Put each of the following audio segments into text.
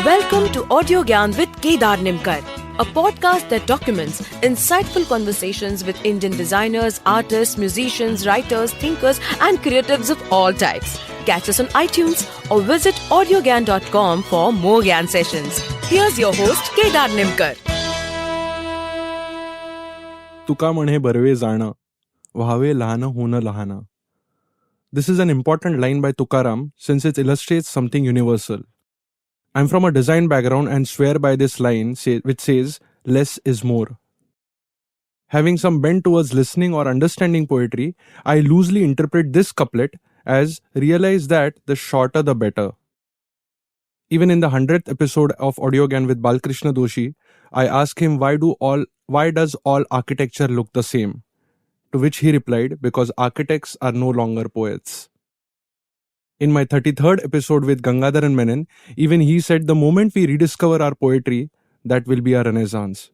Welcome to Audio Gyan with Kedar Nimkar, a podcast that documents insightful conversations with Indian designers, artists, musicians, writers, thinkers and creatives of all types. Catch us on iTunes or visit audiogyan.com for more Gyan sessions. Here's your host Kedar Nimkar. तुका म्हणे बरवे जाणं, व्हावे लहान होणं लहान. This is an important line by Tukaram since it illustrates something universal. I'm from a design background and swear by this line which says, less is more. Having some bent towards listening or understanding poetry, I loosely interpret this couplet as realize that the shorter the better. Even in the 100th episode of Audiogyan with Balkrishna Doshi, I asked him why does all architecture look the same? To which he replied, because architects are no longer poets. In my 33rd episode with Gangadharan Menon, even he said the moment we rediscover our poetry, that will be a renaissance.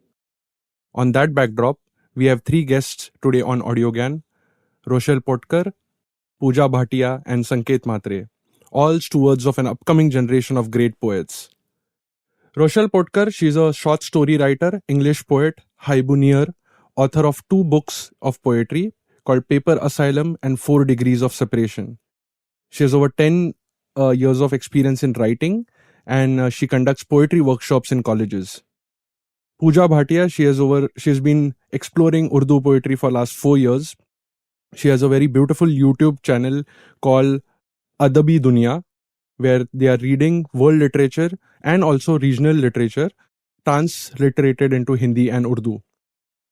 On that backdrop, we have three guests today on Audiogyan: Rochelle Potkar, Pooja Bhatia and Sanket Matre, all stewards of an upcoming generation of great poets. Rochelle Potkar, she's a short story writer, English poet, haibuneer, author of 2 books of poetry called Paper Asylum and 4 Degrees of Separation. She has over 10 years of experience in writing and she conducts poetry workshops in colleges. Pooja Bhatia, she has been exploring Urdu poetry for last 4 years. She has a very beautiful YouTube channel called Adabi Dunya, where they are reading world literature and also regional literature transliterated into Hindi and Urdu.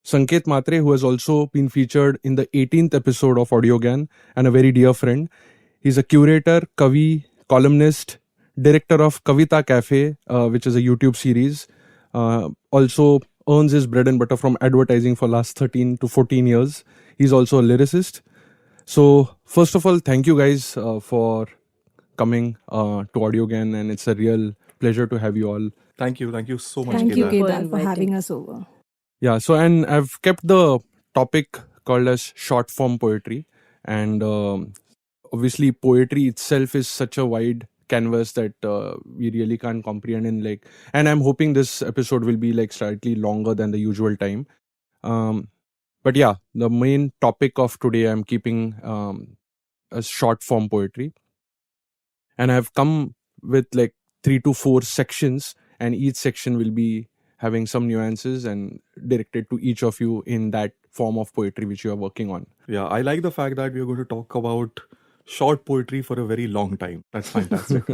Sanket Matre, who has also been featured in the 18th episode of Audiogyan and a very dear friend. He's a curator, kavi, columnist, director of Kavita Cafe, which is a YouTube series. Also earns his bread and butter from advertising for last 13 to 14 years. He's also a lyricist. So first of all, thank you guys for coming to Audiogyan, and it's a real pleasure to have you all. Thank you so much. Thank you, Kedar. Kedar, for having us over. Yeah, so and I've kept the topic called as short form poetry, and obviously poetry itself is such a wide canvas that we really can't comprehend and I'm hoping this episode will be slightly longer than the usual time. But yeah, the main topic of today I'm keeping as short form poetry, and I've come with 3 to 4 sections, and each section will be having some nuances and directed to each of you in that form of poetry which you are working on. Yeah, I like the fact that we're going to talk about short poetry for a very long time. That's fantastic.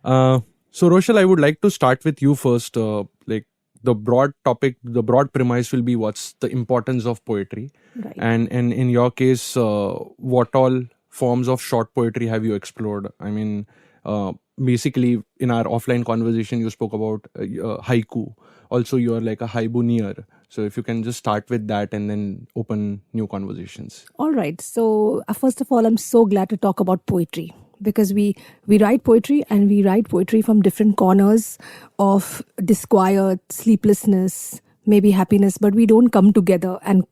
So Rochelle, I would like to start with you first. The broad topic, the broad premise will be what's the importance of poetry. Right. And in your case, what all forms of short poetry have you explored? I mean, basically in our offline conversation, you spoke about haiku. Also, you are like a haibuneer. So if you can just start with that and then open new conversations. All right. So first of all, I'm so glad to talk about poetry because we write poetry, and we write poetry from different corners of disquiet, sleeplessness, maybe happiness, but we don't come together and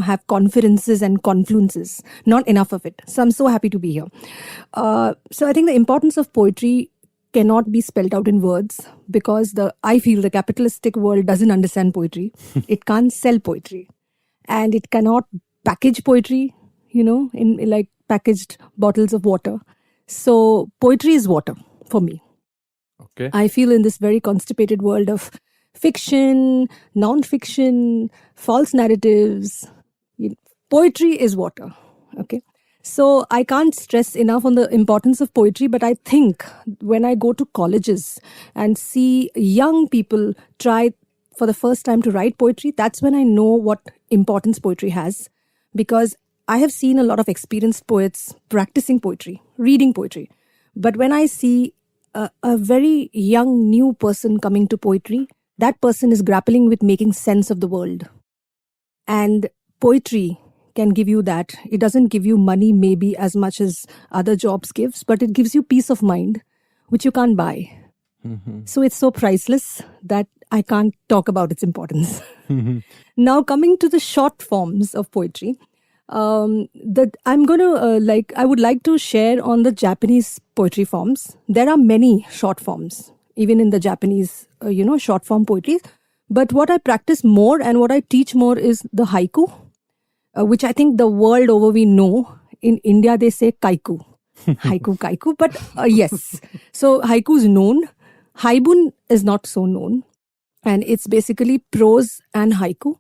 have conferences and confluences. Not enough of it. So I'm so happy to be here. So I think the importance of poetry cannot be spelled out in words because I feel the capitalistic world doesn't understand poetry. It can't sell poetry, and it cannot package poetry, in packaged bottles of water. So poetry is water for me. Okay. I feel in this very constipated world of fiction, non-fiction, false narratives, poetry is water. Okay. So I can't stress enough on the importance of poetry, but I think when I go to colleges and see young people try for the first time to write poetry, that's when I know what importance poetry has, because I have seen a lot of experienced poets practicing poetry, reading poetry. But when I see a very young, new person coming to poetry, that person is grappling with making sense of the world. And poetry can give you that. It doesn't give you money maybe as much as other jobs gives, but it gives you peace of mind, which you can't buy. Mm-hmm. So it's so priceless that I can't talk about its importance. Mm-hmm. Now coming to the short forms of poetry, that I'm going to I would like to share on the Japanese poetry forms. There are many short forms even in the Japanese, short form poetry. But what I practice more and what I teach more is the haiku, which I think the world over we know. In India, they say kaiku, haiku, kaiku. But yes, so haiku is known. Haibun is not so known. And it's basically prose and haiku.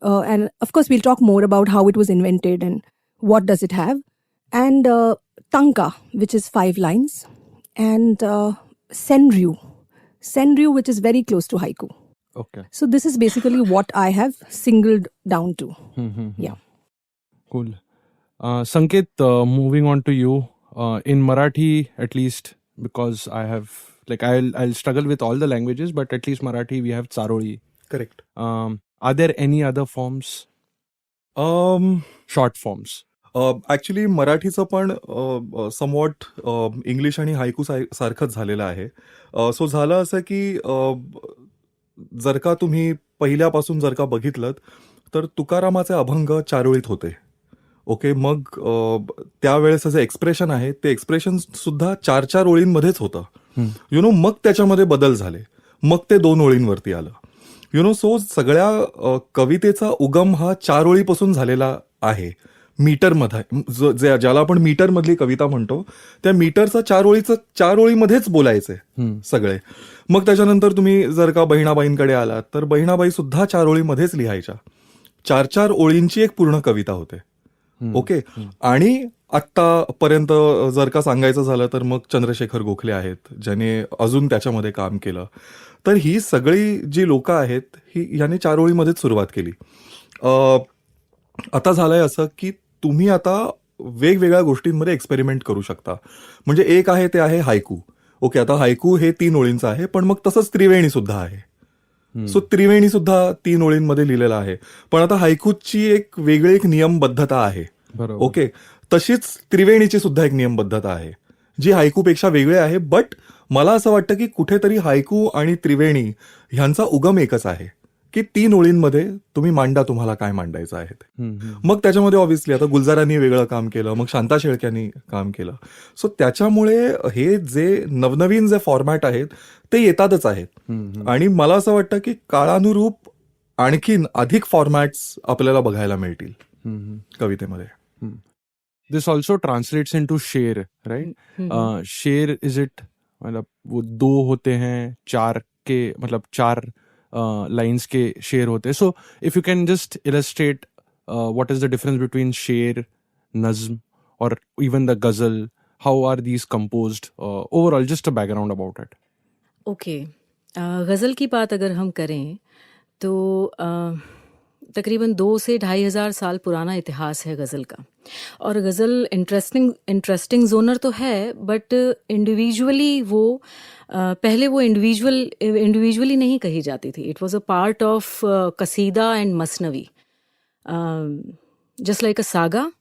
And of course, we'll talk more about how it was invented and what does it have. And tanka, which is 5 lines. And senryu, which is very close to haiku. Okay. So this is basically what I have singled down to. Yeah. Cool. Sanket, moving on to you. In Marathi, at least, because I have, I'll struggle with all the languages, but at least Marathi, we have Charoli. Correct. Are there any other forms? Short forms. Actually मराठीचं पण somewhat English आणि haiku सारखंच झालेलं आहे. सो झालं असं की जर का तुम्ही पहिल्यापासून जर का बघितलं तर तुकारामाचे अभंग चारोळीत होते. ओके, मग त्यावेळेस जे एक्सप्रेशन आहे ते एक्सप्रेशन सुद्धा 4 ओळींमध्येच होतं. मग त्याच्यामध्ये बदल झाले, मग ते 2 ओळींवरती आलं. सो सगळ्या कवितेचा उगम हा 4 ओळीपासून झालेला आहे. मीटरमध्ये ज्याला आपण मीटर मधली कविता म्हणतो, त्या मीटरचा 4 ओळीमध्येच बोलायचे सगळे. मग त्याच्यानंतर तुम्ही जर का बहिणाबाईंकडे आलात तर बहिणाबाई सुद्धा 4 ओळीमध्येच लिहायच्या. 4 ओळींची एक पूर्ण कविता होते. ओके, आणि आत्तापर्यंत जर का सांगायचं झालं तर मग चंद्रशेखर गोखले आहेत ज्याने अजून त्याच्यामध्ये काम केलं. तर ही सगळी जी लोक आहेत याने 4 ओळीमध्येच सुरुवात केली. आता झालंय असं की तुम्ही आता वेगवेगळ्या गोष्टींमध्ये एक्सपेरिमेंट करू शकता. म्हणजे एक आहे ते आहे हायकू. ओके, आता हायकू हे 3 ओळींचं आहे, पण मग तसंच त्रिवेणी सुद्धा आहे. सो त्रिवेणी सुद्धा 3 ओळींमध्ये लिहिलेला आहे, पण आता हायकूची एक वेगळी एक नियमबद्धता आहे. ओके, तशीच त्रिवेणीची सुद्धा एक नियमबद्धता आहे जी हायकूपेक्षा वेगळी आहे. बट मला असं वाटतं की कुठेतरी हायकू आणि त्रिवेणी ह्यांचा उगम एकच आहे की 3 ओळींमध्ये तुम्ही मांडा तुम्हाला काय मांडायचं आहे ते. मग त्याच्यामध्ये ऑब्व्हियसली आता गुलजारांनी वेगळं काम केलं, मग शांता शेळक्यांनी काम केलं. सो त्याच्यामुळे हे जे नवनवीन जे फॉर्मॅट आहेत ते येतातच आहेत. आणि मला असं वाटतं की काळानुरूप आणखीन अधिक फॉर्मॅट्स आपल्याला बघायला मिळतील कवितेमध्ये. This also translates into शेर, right? शेर इज इट मतलब वो 2 होते हैं, 4 के मतलब 4 लाइन्स के शेर होते हैं. So if you can just illustrate what is the difference between sher, nazm और even the ghazal, how are these composed, overall just a background about it. Okay, गज़ल की बात अगर हम करें तो तकरीबन 2 से 2,500 साल पुराना इतिहास है गज़ल का. और गज़ल इंटरेस्टिंग जोनर तो है, बट इंडिविजुअली वो पहले वो इंडिविजुअली नहीं कही जाती थी. It was a part of qasida and masnavi, just like a saga.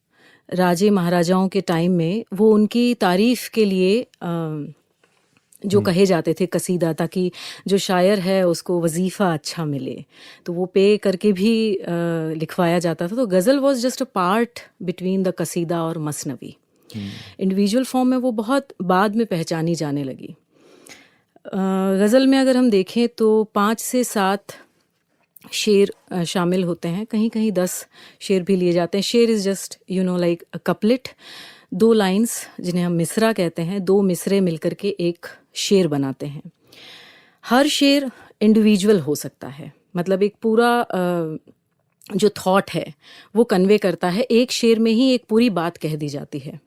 राजे महाराजाओं के टाइम में वो उनकी तारीफ के लिए जो कहे जाते थे कसीदा, ताकि जो शायर है उसको वजीफ़ा अच्छा मिले, तो वो पे करके भी लिखवाया जाता था. तो ghazal was just a part between the qasida और मसनवी. इंडिविजुअल फॉर्म में वो बहुत बाद में पहचानी जाने लगी. गज़ल में अगर हम देखें तो 5 से 7 शेर शामिल होते हैं, कहीं कहीं 10 शेर भी लिए जाते हैं. शेर is just like a couplet, 2 lines जिन्हें हम मिसरा कहते हैं, 2 मिसरे मिलकर के एक शेर बनाते हैं. हर शेर इंडिविजुअल हो सकता है, मतलब एक पूरा जो थॉट है वो कन्वे करता है. एक शेर में ही एक पूरी बात कह दी जाती है.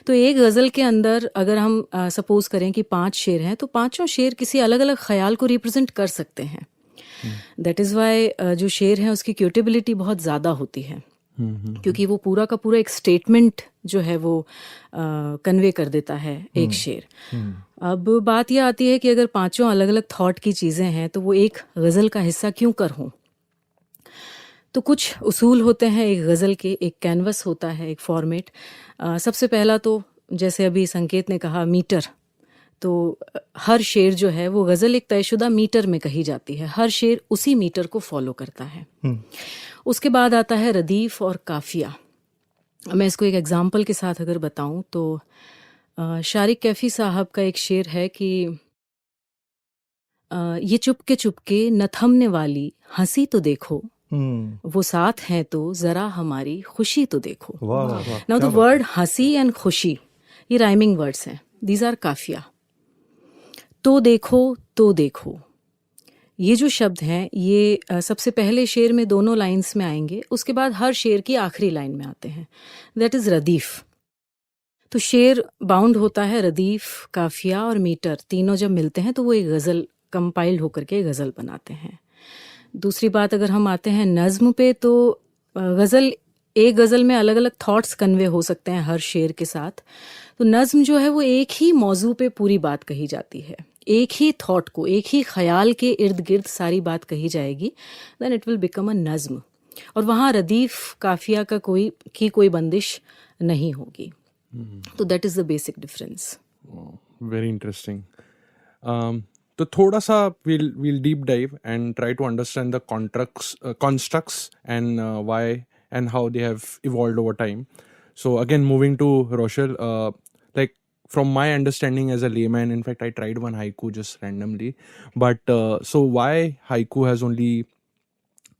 तो एक गज़ल के अंदर अगर हम सपोज करें कि 5 शेर हैं, तो 5 शेर किसी अलग अलग ख्याल को रिप्रेजेंट कर सकते हैं. दैट इज़ वाई जो शेर है उसकी क्यूटेबिलिटी बहुत ज़्यादा होती है, क्योंकि वो पूरा का पूरा एक स्टेटमेंट जो है वो कन्वे कर देता है एक शेर. अब बात यह आती है कि अगर 5 अलग अलग थॉट की चीज़ें हैं तो वो एक गज़ल का हिस्सा क्यों कर हों. तो कुछ उसूल होते हैं एक गज़ल के, एक कैनवस होता है, एक फॉर्मेट. सबसे पहला तो जैसे अभी संकेत ने कहा मीटर, तो हर शेर जो है वो गज़ल एक तयशुदा मीटर में कही जाती है. हर शेर उसी मीटर को फॉलो करता है. उसके बाद आता है रदीफ और काफिया. मैं इसको एक एग्जाम्पल के साथ अगर बताऊं तो शारिक कैफ़ी साहब का एक शेर है कि ये चुपके न थमने वाली हंसी तो देखो, वो साथ हैं तो जरा हमारी खुशी तो देखो. वाह वाह वाह. नाउ द वर्ड हंसी एंड खुशी, ये राइमिंग वर्ड्स हैं. दीज आर काफिया. तो देखो, ये जो शब्द हैं ये सबसे पहले शेर में दोनों लाइंस में आएंगे, उसके बाद हर शेर की आखिरी लाइन में आते हैं. That is radif. तो शेर बाउंड होता है रदीफ, काफिया और मीटर, तीनों जब मिलते हैं तो वो एक गज़ल कंपाइल्ड होकर के गज़ल बनाते हैं. दूसरी बात, अगर हम आते हैं नज़्म पे, तो गज़ल, एक गज़ल में अलग अलग थॉट्स कन्वे हो सकते हैं हर शेर के साथ. तो नज़्म जो है वो एक ही मौजू पे पूरी बात कही जाती है, एक ही थॉट को, एक ही ख्याल के इर्द गिर्द सारी बात कही जाएगी. Then it will become a nazm. और वहाँ रदीफ काफिया का कोई बंदिश नहीं होगी. तो that is the basic difference. Very interesting. तो थोड़ा सा we'll deep dive and try to understand the constructs and why and how they have evolved over time. So again, moving to Rochelle, like from my understanding as a layman, in fact, I tried one haiku just randomly. But so why haiku has only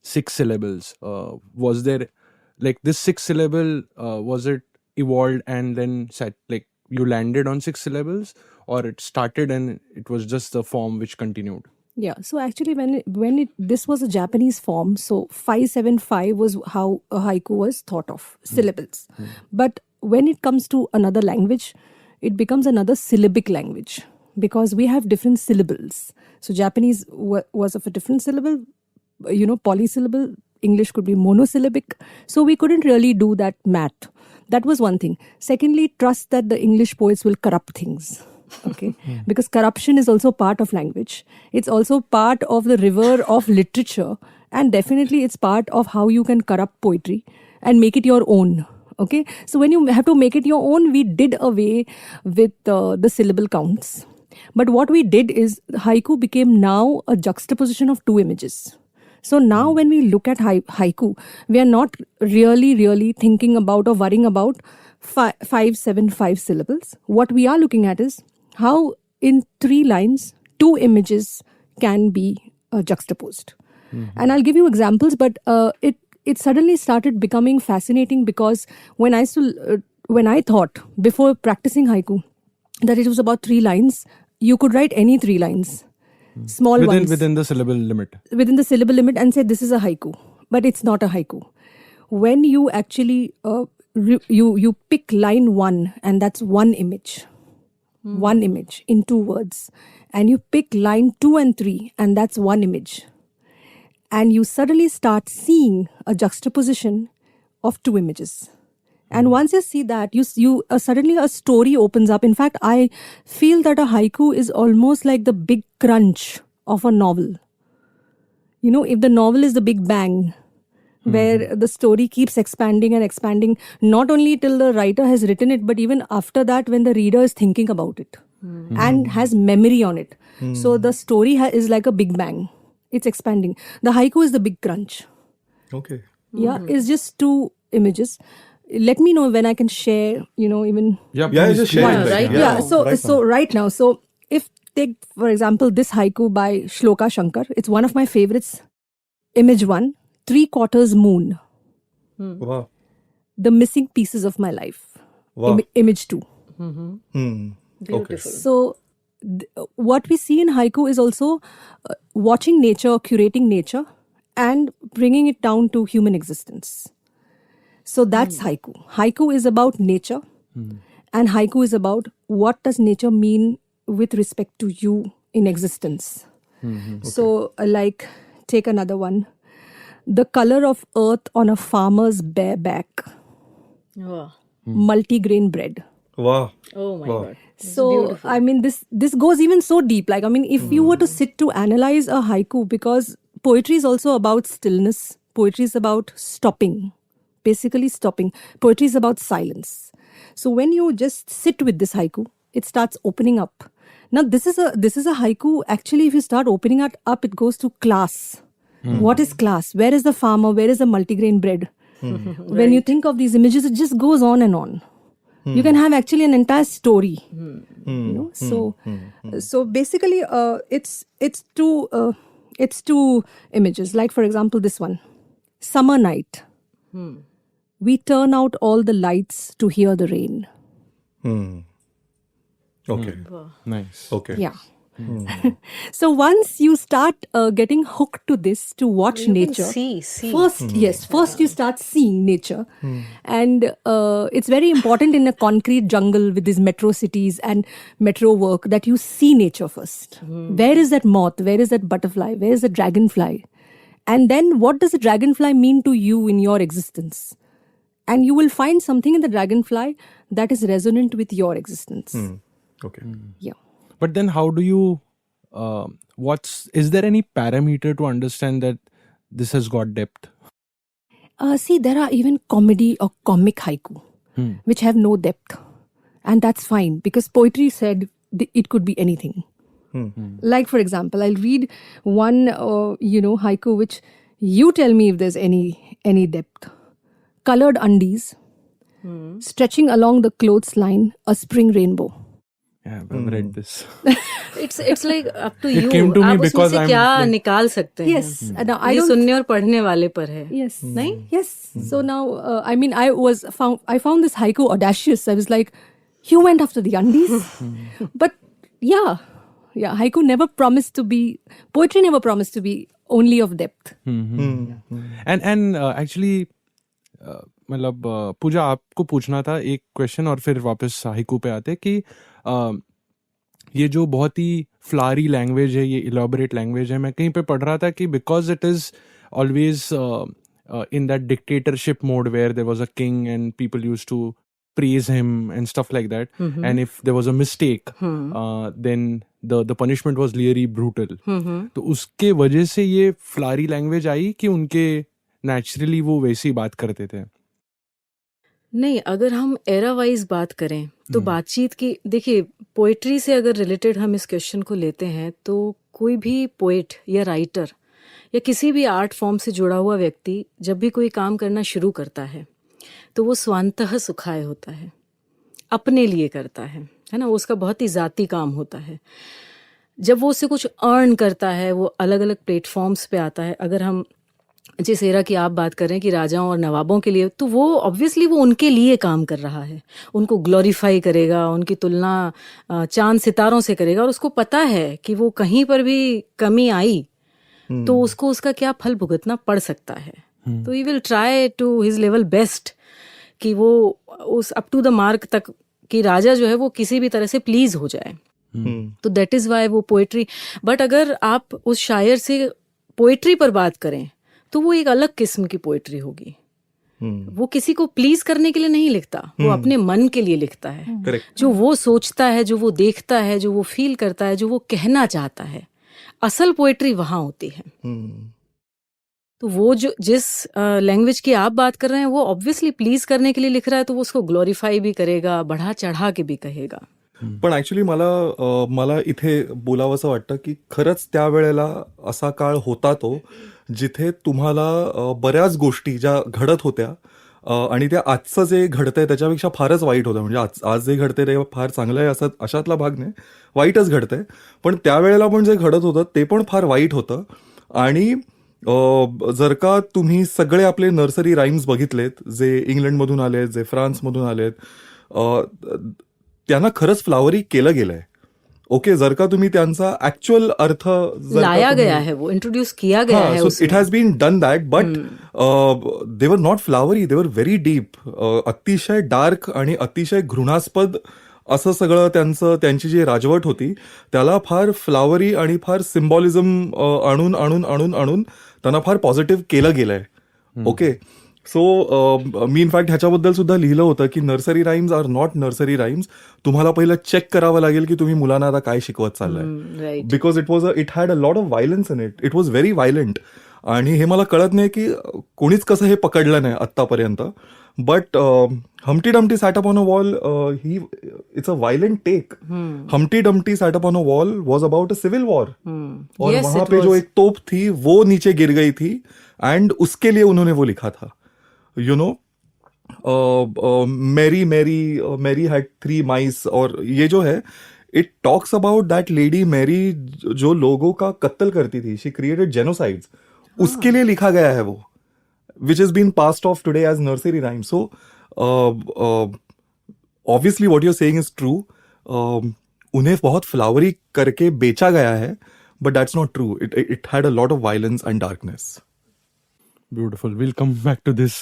6 syllables? Was there like this 6 syllable? Was it evolved and then set like you landed on 6 syllables, or it started and it was just the form which continued? Yeah, so actually this was a Japanese form, so 575 was how a haiku was thought of, syllables. But when it comes to another language, it becomes another syllabic language because we have different syllables. So Japanese was of a different syllable, polysyllable. English could be monosyllabic. So we couldn't really do that math. That was one thing. Secondly, trust that the English poets will corrupt things. Okay, because corruption is also part of language. It's also part of the river of literature, and definitely it's part of how you can corrupt poetry and make it your own. Okay, so when you have to make it your own, we did away with the syllable counts. But what we did is haiku became now a juxtaposition of two images. So now when we look at haiku, we are not really thinking about or worrying about 575 syllables. What we are looking at is how in 3 lines, 2 images can be juxtaposed. And I'll give you examples, but it suddenly started becoming fascinating because when I thought before practicing haiku that it was about 3 lines, you could write any 3 lines. Small ones. Within the syllable limit. Within the syllable limit, and say this is a haiku. But it's not a haiku. When you actually, you pick line 1 and that's one image. One image in 2 words. And you pick line 2 and 3 and that's one image. And you suddenly start seeing a juxtaposition of 2 images. And once you see that, you suddenly a story opens up. In fact, I feel that a haiku is almost like the big crunch of a novel. If the novel is the big bang, where the story keeps expanding and expanding, not only till the writer has written it, but even after that when the reader is thinking about it and has memory on it. So the story is like a big bang. It's expanding. The haiku is the big crunch. Okay. Yeah, it's just 2 images. Let me know when I can share, even... Yeah, please, just please. share it. right. So right now, so if take, for example, this haiku by Shloka Shankar, it's one of my favorites. Image 1, 3/4 moon. Wow. The missing pieces of my life. Wow. Image 2. Okay. So what we see in haiku is also watching nature, curating nature, and bringing it down to human existence. So that's haiku. Haiku is about nature, and haiku is about what does nature mean with respect to you in existence. So like, take another one. The color of earth on a farmer's bare back. Wow. Multi-grain bread. Wow. Oh my Wow. God. So, I mean, this goes even so deep. Like, I mean, if you were to sit to analyze a haiku, because poetry is also about stillness. Poetry is about stopping. Basically stopping. Poetry is about silence. So when you just sit with this haiku, it starts opening up. Now, this is a haiku. Actually, if you start opening it up, it goes to class. What is class? Where is the farmer? Where is the multigrain bread? When you think of these images, it just goes on and on. You can have actually an entire story. You know, so basically, it's two images. Like for example, this one, summer night. We turn out all the lights to hear the rain. Okay. Nice. Okay. Yeah. So once you start getting hooked to this, to watch nature, see. First you start seeing nature, and it's very important in a concrete jungle with these metro cities and metro work that you see nature first. Where is that moth? Where is that butterfly? Where is the dragonfly? And then what does the dragonfly mean to you in your existence? And you will find something in the dragonfly that is resonant with your existence. Okay. Yeah. But then how do you, is there any parameter to understand that this has got depth? See, there are even comedy or comic haiku, which have no depth. And that's fine, because poetry said it could be anything. Like, for example, I'll read one, haiku, which you tell me if there's any depth. Colored undies, stretching along the clothes line, a spring rainbow. Yeah, I've read this. It's like up to you. came to me आप उसमें because से I'm क्या like- निकाल सकते हैं? Yes. Now, I ये don't. सुनने और पढ़ने वाले पर है. Yes. नहीं? Yes. So now, I found this haiku audacious. I was like, you went after the undies? But yeah, haiku never promised to be, poetry never promised to be only of depth. And actually, मतलब पूजा आपको पूछना था एक question और फिर वापस haiku पे आते कि ये जो बहुत ही फ्लारी लैंग्वेज है, ये इलॉबरेट लैंग्वेज है, मैं कहीं पे पढ़ रहा था कि because it is always in that dictatorship mode where there was a king and people used to praise him and stuff like that, and if there was a mistake, then the punishment was really brutal. तो उसके वजह से ये Phulari language I कि उनके naturally वो वैसी बात करते थे. नहीं, अगर हम एरा वाइज बात करें तो बातचीत की, देखिए पोएट्री से अगर रिलेटेड हम इस क्वेश्चन को लेते हैं तो कोई भी पोएट या राइटर या किसी भी आर्ट फॉर्म से जुड़ा हुआ व्यक्ति जब भी कोई काम करना शुरू करता है तो वो स्वांतः सुखाय होता है, अपने लिए करता है ना, वो उसका बहुत ही ज़ाती काम होता है. जब वो उससे कुछ अर्न करता है, वो अलग अलग प्लेटफॉर्म्स पे आता है. अगर हम जिस एरा की आप बात कर रहे हैं कि राजाओं और नवाबों के लिए, तो वो ऑब्वियसली वो उनके लिए काम कर रहा है, उनको ग्लोरीफाई करेगा, उनकी तुलना चांद सितारों से करेगा, और उसको पता है कि वो कहीं पर भी कमी आई तो उसको उसका क्या फल भुगतना पड़ सकता है. तो he will try to his level best कि वो उस अप टू द मार्क तक कि राजा जो है वो किसी भी तरह से प्लीज हो जाए. तो दैट इज वाई वो पोएट्री. बट अगर आप उस शायर से पोएट्री पर बात करें तो वो एक अलग किस्म की पोएट्री होगी. वो किसी को प्लीज करने के लिए नहीं लिखता, वो अपने मन के लिए लिखता है. Correct. जो वो सोचता है, जो वो देखता है, जो वो फील करता है, जो वो कहना चाहता है, असल पोएट्री वहां होती है. तो वो जो जिस लैंग्वेज की आप बात कर रहे हैं वो ऑब्वियसली प्लीज करने के लिए लिख रहा है, तो वो उसको ग्लोरीफाई भी करेगा, बढ़ा चढ़ा के भी कहेगा. पण ऍक्च्युली मला इथे बोलावंसं वाटतं की खरंच त्यावेळेला असा काळ होता तो जिथे तुम्हाला बऱ्याच गोष्टी ज्या घडत होत्या आणि त्या आजचं जे घडतंय त्याच्यापेक्षा फारच वाईट होतं. म्हणजे आज जे घडतंय ते फार चांगलं आहे असं अशातला भाग नाही, वाईटच घडतंय. पण त्यावेळेला पण जे घडत होतं ते पण फार वाईट होतं. आणि जर का तुम्ही सगळे आपले नर्सरी राईम्स बघितलेत जे इंग्लंडमधून आलेत, जे फ्रान्समधून आलेत, त्यांना खरंच फ्लावरी केलं गेलंय. ओके, जर का तुम्ही त्यांचा ऍक्च्युअल अर्थ लाया गया है, वो इंट्रोड्यूस किया गया है उसमें. It has been done that, but they were not flowery, they were very deep. अतिशय डार्क आणि अतिशय घृणास्पद असं सगळं त्यांची जी राजवट होती त्याला फार फ्लावरी आणि फार सिम्बॉलिझम आणून आणून आणून आणून त्यांना फार पॉझिटिव्ह केलं गेलंय. ओके, सो मी इनफॅक्ट ह्याच्याबद्दल सुद्धा लिहिलं होतं की nursery rhymes are not nursery rhymes. तुम्हाला पहिलं चेक करावं लागेल की तुम्ही मुलांना आता काय शिकवत चाललंय, because it had a lot of violence in it was very violent. आणि हे मला कळत नाही की कोणीच कसं हे पकडलं नाही आत्तापर्यंत. But Humpty Dumpty sat up on a wall, it's a violent take. Humpty Dumpty sat up on a wall was about a civil war, और Yes, वहां it पे जो was. एक तोप थी वो नीचे गिर गई थी, एंड उसके लिए उन्होंने वो लिखा था, यू नो. मेरी मेरी मेरी हैड 3 माइस, और ये जो है it talks about that lady मेरी जो लोगों का कत्ल करती थी, शी क्रिएटेड जेनोसाइड्स, उसके लिए लिखा गया है वो, which has been passed off today as nursery rhyme. So, obviously, what you're saying is true. उन्हें बहुत फ्लावरी करके बेचा गया है, but that's not true. It had a lot of violence and darkness. Beautiful, will come back to this.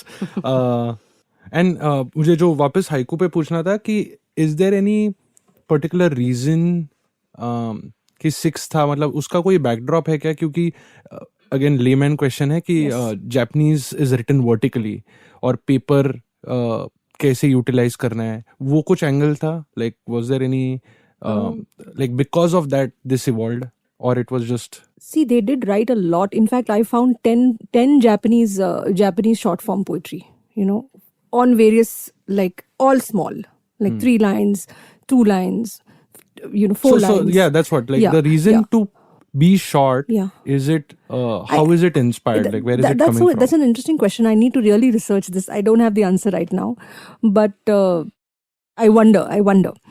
And मुझे जो वापस haiku पे पूछना था कि is there any particular reason कि 6 था, मतलब उसका कोई बैकड्रॉप है क्या? क्योंकि अगेन लेमैन क्वेश्चन है कि जापानीज इज रिटन वर्टिकली और पेपर कैसे यूटिलाइज करना है, वो कुछ एंगल था? Like was there any like because of that this evolved, or it was just See, they did write a lot. In fact, I found 10 Japanese short form poetry, on various, like all small, like 3 lines, 2 lines, 4 so lines. yeah, that's what, like Yeah, the reason yeah. to be short. Yeah. Is it how is it inspired? Like where is it coming from? That's an interesting question. I need to really research this. I don't have the answer right now, but I wonder.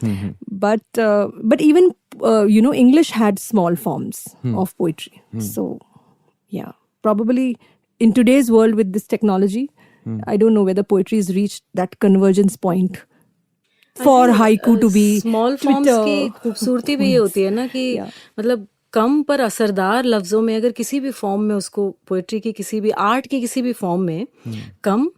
Mhm. But even English had small forms of poetry. So yeah, probably in today's world with this technology, I don't know whether poetry has reached that convergence point for haiku to be small forms की खूबसूरती भी ये होती है ना कि मतलब कम पर असरदार लफ्जों में, अगर किसी भी फॉर्म में उसको, पोएट्री की किसी भी, आर्ट की किसी भी फॉर्म में कम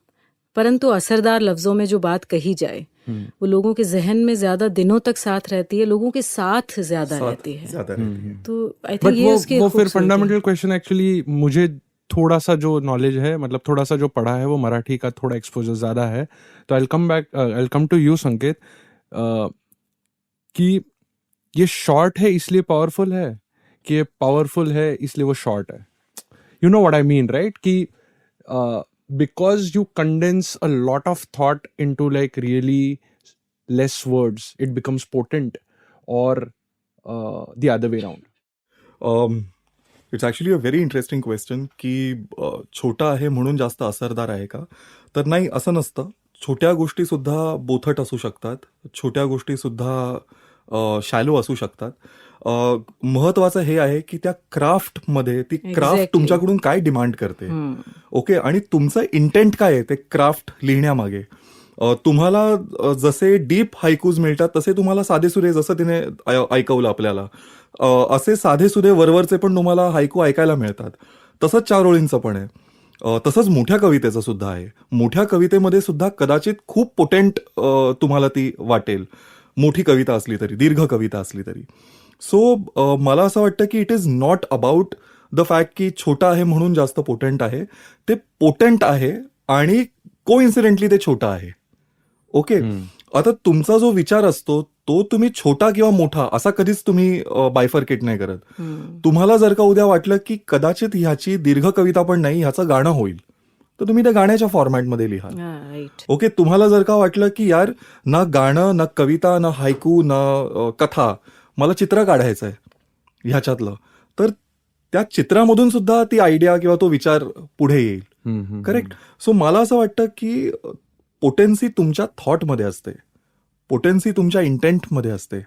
परंतु असरदार लफ्जों में जो बात कही जाए वो लोगों के जहन में ज्यादा दिनों तक साथ रहती है, लोगों के साथ ज्यादा रहती है. ज़्यादा रहती है। तो आई बट थिंक ये उसके वो फिर खूबसूरती है. फंडामेंटल क्वेश्चन एक्चुअली मुझे थोड़ा सा जो नॉलेज है, मतलब थोड़ा सा जो पढ़ा है, वो मराठी का थोड़ा एक्सपोजर ज्यादा है. तो आई कम टू यू संकेत, कि ये शॉर्ट है इसलिए पावरफुल है कि ये पावरफुल है इसलिए वो शॉर्ट है? You know what I mean, right? कि because you condense a lot of thought into like really less words, it becomes potent, or the other way around? It's actually a very interesting question की छोटा आहे म्हणून जास्त असरदार आहे का? तर नाही, असं नसतं. छोट्या गोष्टीसुद्धा बोथट असू शकतात, छोट्या गोष्टीसुद्धा शॅलो असू शकतात. महत्वाचं हे आहे की त्या क्राफ्टमध्ये ती क्राफ्ट Exactly. तुमच्याकडून काय डिमांड करते, ओके, आणि तुमचं इंटेंट काय आहे ते क्राफ्ट लिहिण्यामागे. तुम्हाला जसे डीप हायकूज मिळतात तसे तुम्हाला साधेसुधे, जसं तिने ऐकवलं आपल्याला, असे साधेसुधे वरवरचे पण तुम्हाला हायकू ऐकायला मिळतात. तसंच 4 ओळींचं पण आहे. तसंच मोठ्या कवितेचं सुद्धा आहे. मोठ्या कवितेमध्ये सुद्धा कदाचित खूप पोटेंट तुम्हाला ती वाटेल, मोठी कविता असली तरी, दीर्घ कविता असली तरी. सो मला असं वाटतं की it is not about the fact की छोटा आहे म्हणून जास्त पोटेंट आहे. ते पोटेंट आहे आणि कोइन्सिडेंटली ते छोटा आहे. ओके, आता तुमचा जो विचार असतो तो तुम्ही छोटा किंवा मोठा असा कधीच तुम्ही बायफर्केट नाही करत. तुम्हाला जर का उद्या वाटलं की कदाचित ह्याची दीर्घ कविता पण नाही, ह्याचं गाणं होईल, तर तुम्ही त्या गाण्याच्या फॉर्मॅटमध्ये लिहा. राईट. ओके, तुम्हाला जर का वाटलं की यार ना गाणं, ना कविता, ना हायकू, ना कथा, मला चित्र काढायचं आहे ह्याच्यातलं, तर त्या चित्रामधून सुद्धा ती आयडिया किंवा तो विचार पुढे येईल. करेक्ट. सो मला असं वाटतं की पोटेन्सी तुमच्या थॉटमध्ये असते, पोटेन्सी तुमच्या इंटेंटमध्ये असते,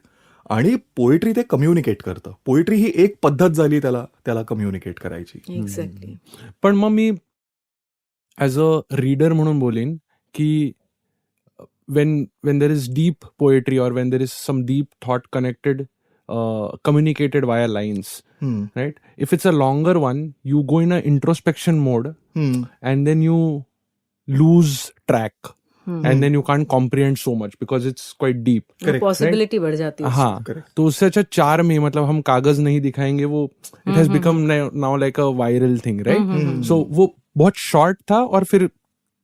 आणि पोएट्री ते कम्युनिकेट करतं. पोएट्री ही एक पद्धत झाली त्याला कम्युनिकेट करायची. एक्झॅक्टली. पण मग मी ॲज अ रीडर म्हणून बोलेन की when there is deep poetry, or when there is some deep thought connected, communicated via lines, right? If it's a longer one, you go in a introspection mode, and then you lose track, and then you can't comprehend so much because it's quite deep. Correct. Possibility बढ़ जाती है. हाँ, Correct. तो उससे अच्छा 4 में, मतलब हम कागज नहीं दिखाएंगे, वो it has become now like a viral thing, right? So वो बहुत शॉर्ट था, और फिर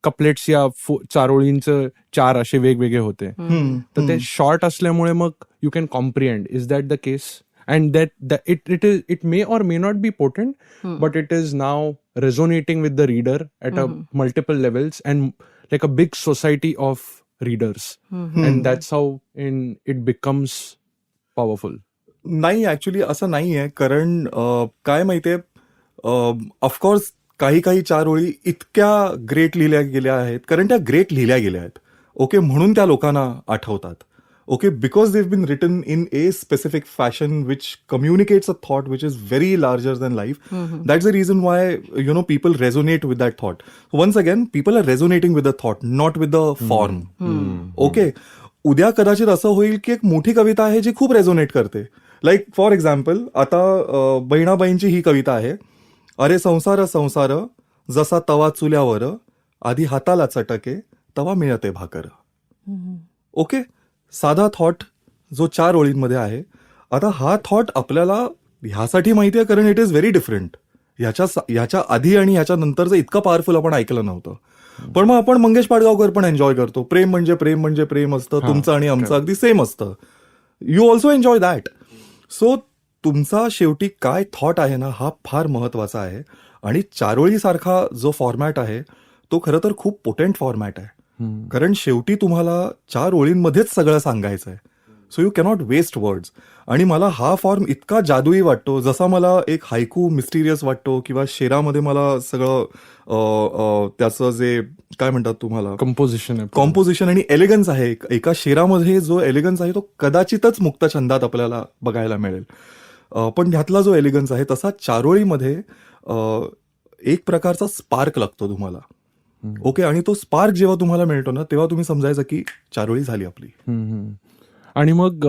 कपलेट्स या 4 ओळींचं 4 असे वेगवेगळे होते. तर ते शॉर्ट असल्यामुळे मग you can comprehend. Is that the case? And that it may और may not be potent, but it is now resonating with the reader at a multiple levels, and like a big society of readers, and that's how it becomes powerful. नाही, actually असं नाहीये. कारण काय माहितीये, of course काही काही 4 ओळी इतक्या ग्रेट लिहिल्या गेल्या आहेत, कारण त्या ग्रेट लिहिल्या गेल्या आहेत. ओके, म्हणून त्या लोकांना आठवतात. Okay, because they've been written in a specific fashion which communicates a thought which is very larger than life. That's the reason why people resonate with that thought. Once again, people are resonating with the thought, not with the form. Okay, उद्या कदाचित असं होईल की एक मोठी कविता आहे जी खूप resonate करते. लाईक फॉर एक्झाम्पल, आता बहिणाबाईंची ही कविता आहे. अरे संसार संसार जसा तवा चुल्यावर, आधी हाताला चटके तवा मिळते भाकर. ओके, साधा थॉट जो 4 ओळींमध्ये आहे. आता हा थॉट आपल्याला ह्यासाठी माहिती आहे कारण इट इज व्हेरी डिफरंट. ह्याच्या आधी आणि ह्याच्या नंतरचं इतकं पॉवरफुल आपण ऐकलं नव्हतं. पण मग आपण मंगेश पाडगावकर पण एन्जॉय करतो. प्रेम म्हणजे प्रेम म्हणजे प्रेम असतं, तुमचं आणि आमचं अगदी सेम असतं. You also enjoy that. So तुमचा शेवटी काय थॉट आहे ना, हा फार महत्वाचा आहे. आणि 4 ओळीसारखा जो फॉर्मॅट आहे तो खरं तर खूप पोटेंट फॉर्मॅट आहे. कारण शेवटी तुम्हाला 4 ओळींमध्येच सगळं सांगायचं आहे. So you cannot waste words. आणि मला हा फॉर्म इतका जादुई वाटतो, जसा मला एक हायकू मिस्टिरियस वाटतो, किंवा शेरामध्ये मला सगळं त्याचं जे काय म्हणतात तुम्हाला कॉम्पोजिशन आणि एलिगन्स आहे. एका शेरामध्ये जो एलिगन्स आहे तो कदाचितच मुक्त छंदात आपल्याला बघायला मिळेल. पण ह्यातला जो एलिगन्स आहे तसा 4 ओळीमध्ये एक प्रकारचा स्पार्क लागतो तुम्हाला. ओके, आणि तो स्पार्क जेव्हा तुम्हाला मिळतो ना, तेव्हा तुम्ही समजायचं की 4 ओळी झाली आपली. आणि मग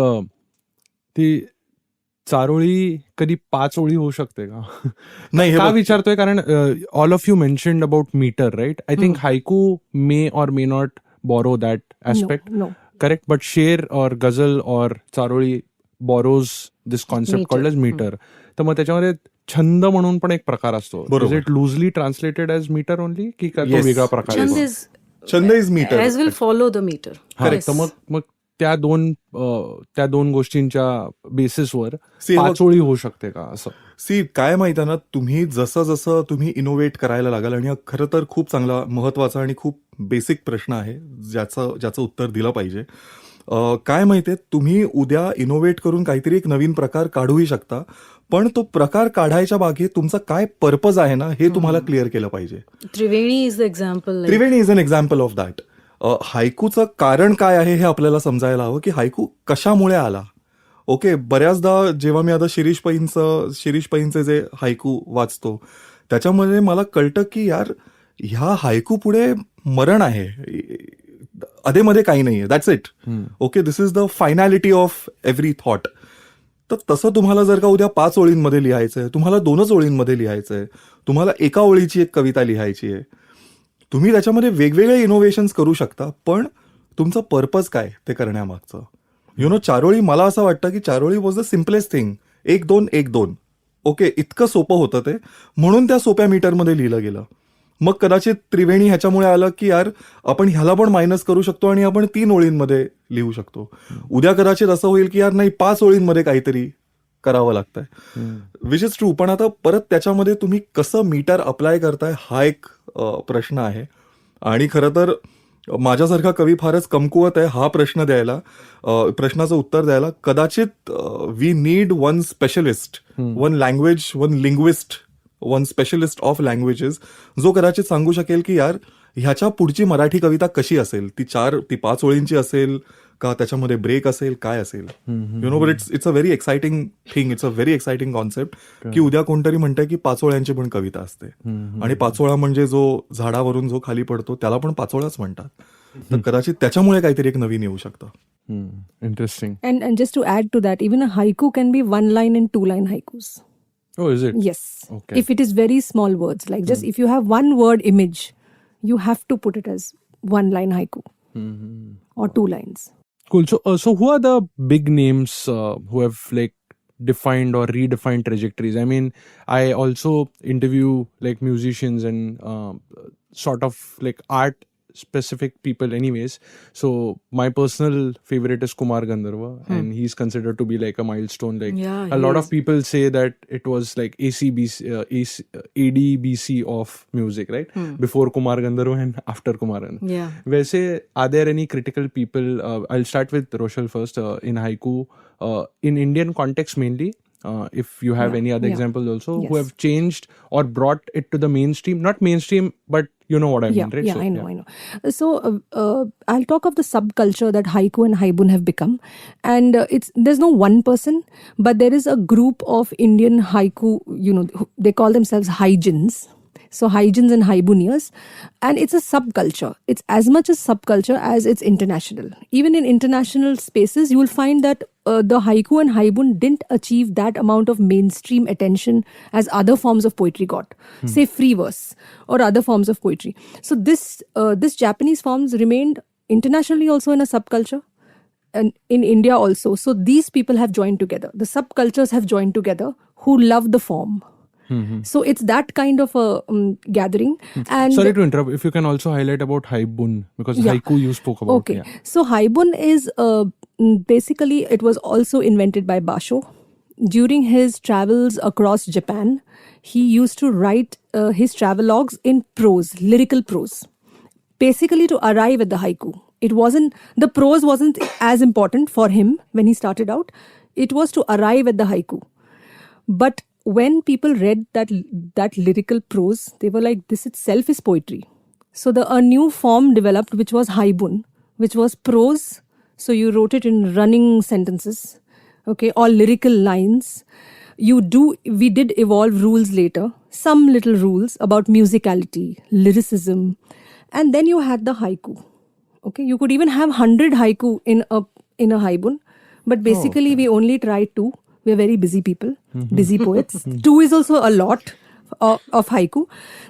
ती 4 ओळी कधी 5 ओळी होऊ शकते का? नाही, का विचारतोय कारण all of you mentioned about meter, right? I think haiku may और may not borrow that aspect. No. Correct, but sher or ghazal or 4 ओळी borrows this concept Meter. called as meter. तर मग त्याच्यामध्ये छंद म्हणून पण एक प्रकार असतो. Is it loosely translated as meter only की तो Yes. वेगळा प्रकार Chand आहे? is chhand is metre. as will follow the meter. Correct. तर मग त्या दोन गोष्टींच्या बेसिसवर See, 5 ओळी होऊ शकते का असं? सी, काय माहिती ना, तुम्ही जसं तुम्ही इनोव्हेट करायला लागाल, आणि हा खरं तर खूप चांगला महत्वाचा आणि खूप बेसिक प्रश्न आहे ज्याचं उत्तर दिलं पाहिजे. काय माहितीये, तुम्ही उद्या इनोव्हेट करून काहीतरी एक नवीन प्रकार काढूही शकता, पण तो प्रकार काढायच्या मागे तुमचा काय पर्पज आहे ना, हे तुम्हाला क्लिअर केलं पाहिजे. Triveni is the example. Triveni is an example of that. हायकूचं कारण काय आहे हे आपल्याला समजायला हवं, की हायकू कशामुळे आला. ओके, बऱ्याचदा जेव्हा मी आता शिरीष पैंचे जे हायकू वाचतो, त्याच्यामध्ये मला कळतं की यार, ह्या हायकू पुढे मरण आहे, अधेमध्ये काही नाहीये. That's it. Okay, this is the finality of every thought. तर तसं तुम्हाला जर का उद्या 5 ओळींमध्ये लिहायचंय, तुम्हाला 2च ओळींमध्ये लिहायचंय, तुम्हाला एका ओळीची एक कविता लिहायची आहे, तुम्ही त्याच्यामध्ये वेगवेगळे इनोव्हेशन्स करू शकता, पण तुमचं पर्पज काय ते करण्यामागचं. 4 ओळी, मला असं वाटतं की 4 ओळी was the simplest thing. 1-2 1-2. Okay, इतकं सोपं होतं ते, म्हणून त्या सोप्या मीटरमध्ये लिहिलं गेलं. मग कदाचित त्रिवेणी ह्याच्यामुळे आलं की यार, आपण ह्याला पण मायनस करू शकतो आणि आपण 3 ओळींमध्ये लिहू शकतो. उद्या कदाचित असं होईल की यार नाही, 5 ओळींमध्ये काहीतरी करावं लागतंय, विच इज ट्रू. पण आता परत त्याच्यामध्ये तुम्ही कसं मीटर अप्लाय करताय हा एक प्रश्न आहे. आणि खरं तर माझ्यासारखा कवी फारच कमकुवत आहे हा प्रश्नाचं उत्तर द्यायला. कदाचित we need one specialist, one language, one linguist, one specialist of languages, जो कदाचित सांगू शकेल की यार, ह्याच्या पुढची मराठी कविता कशी असेल, ती 5 ओळींची असेल का, त्याच्यामध्ये ब्रेक असेल, काय असेल. But it's a very exciting thing, it's a very exciting concept की उद्या कोणतरी म्हणतंय की 5 ओळ्यांची पण कविता असते. आणि 5 ओळा म्हणजे जो झाडावरून जो खाली पडतो त्याला पण 5 ओळाच म्हणतात. तर कदाचित त्याच्यामुळे काहीतरी एक नवीन येऊ शकतं. Interesting. And just to add to that, even a haiku can be 1 line and 2 line haikus. Oh, is it? Yes. Okay. If it is very small words, like just if you have 1 word image, you have to put it as 1 line haiku or 2 lines. Cool. So who are the big names who have like defined or redefined trajectories? I mean, I also interview like musicians and sort of like art specific people anyways. So my personal favorite is Kumar Gandharva, and he's considered to be like a milestone. Like Yeah, a lot he of people say that it was like ADBC of music, right? Before Kumar Gandharva and after Kumar Gandharva. Yeah. Wese, are there any critical people? I'll start with Roshal first. In haiku, in Indian context mainly, if you have Yeah, any other yeah. examples also who Yes. have changed or brought it to the mainstream, not mainstream, but you know what I Yeah, mean, right? yeah, So, I know. So I'll talk of the subculture that haiku and haibun have become, and there's no one person, but there is a group of Indian haiku. They call themselves haijins. So haijins and haibunias, and it's a subculture. It's as much a subculture as it's international. Even in international spaces, you will find that the haiku and haibun didn't achieve that amount of mainstream attention as other forms of poetry got, say free verse or other forms of poetry. So this Japanese forms remained internationally also in a subculture, and in India also. So these people have joined together. The subcultures have joined together who love the form. So it's that kind of a gathering. And sorry to interrupt. If you can also highlight about haibun, because Yeah. haiku you spoke about. Okay. Yeah. So haibun is basically, it was also invented by Basho. During his travels across Japan, he used to write his travelogues in prose, lyrical prose, basically to arrive at the haiku. The prose wasn't as important for him when he started out. It was to arrive at the haiku. But when people read that lyrical prose, they were like, this itself is poetry. So a new form developed, which was haibun, which was prose. So you wrote it in running sentences, okay, or lyrical lines. We did evolve rules later, some little rules about musicality, lyricism, and then you had the haiku. Okay, you could even have 100 haiku in a haibun, but basically we only tried 2. We're very busy people, busy poets. 2 is also a lot of haiku.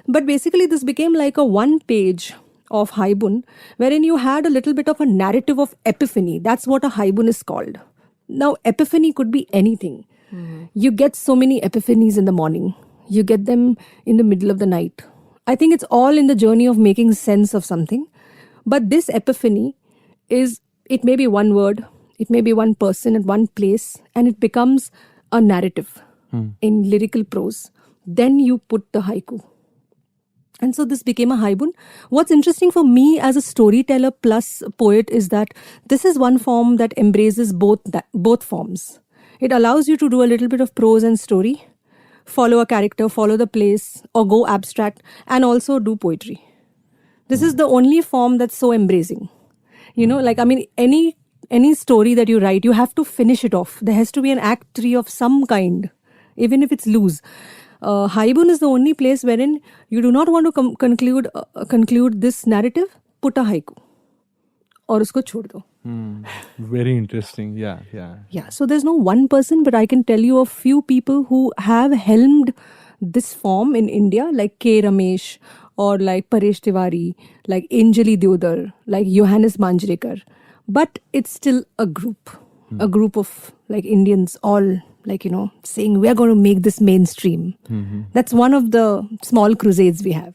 But basically this became like a 1 page of haibun, wherein you had a little bit of a narrative of epiphany. That's what a haibun is called. Now, epiphany could be anything. You get so many epiphanies in the morning. You get them in the middle of the night. I think it's all in the journey of making sense of something. But this epiphany it may be one word, it may be one person at one place, and it becomes a narrative in lyrical prose. Then you put the haiku. And so this became a haibun. What's interesting for me as a storyteller plus poet is that this is one form that embraces both forms. It allows you to do a little bit of prose and story, follow a character, follow the place, or go abstract, and also do poetry. This is the only form that's so embracing. Any story that you write, you have to finish it off. There has to be an act 3 of some kind, even if it's loose. Haibun is the only place wherein you do not want to conclude this narrative, put a haiku. और उसको छोड़ दो. Very interesting. Yeah. Yeah, so there's no one person, but I can tell you a few people who have helmed this form in India, like K. Ramesh, or like Paresh Tiwari, like Anjali Deodar, like Johannes Manjrekar. But it's still a group of like Indians all saying we're going to make this mainstream. That's one of the small crusades we have.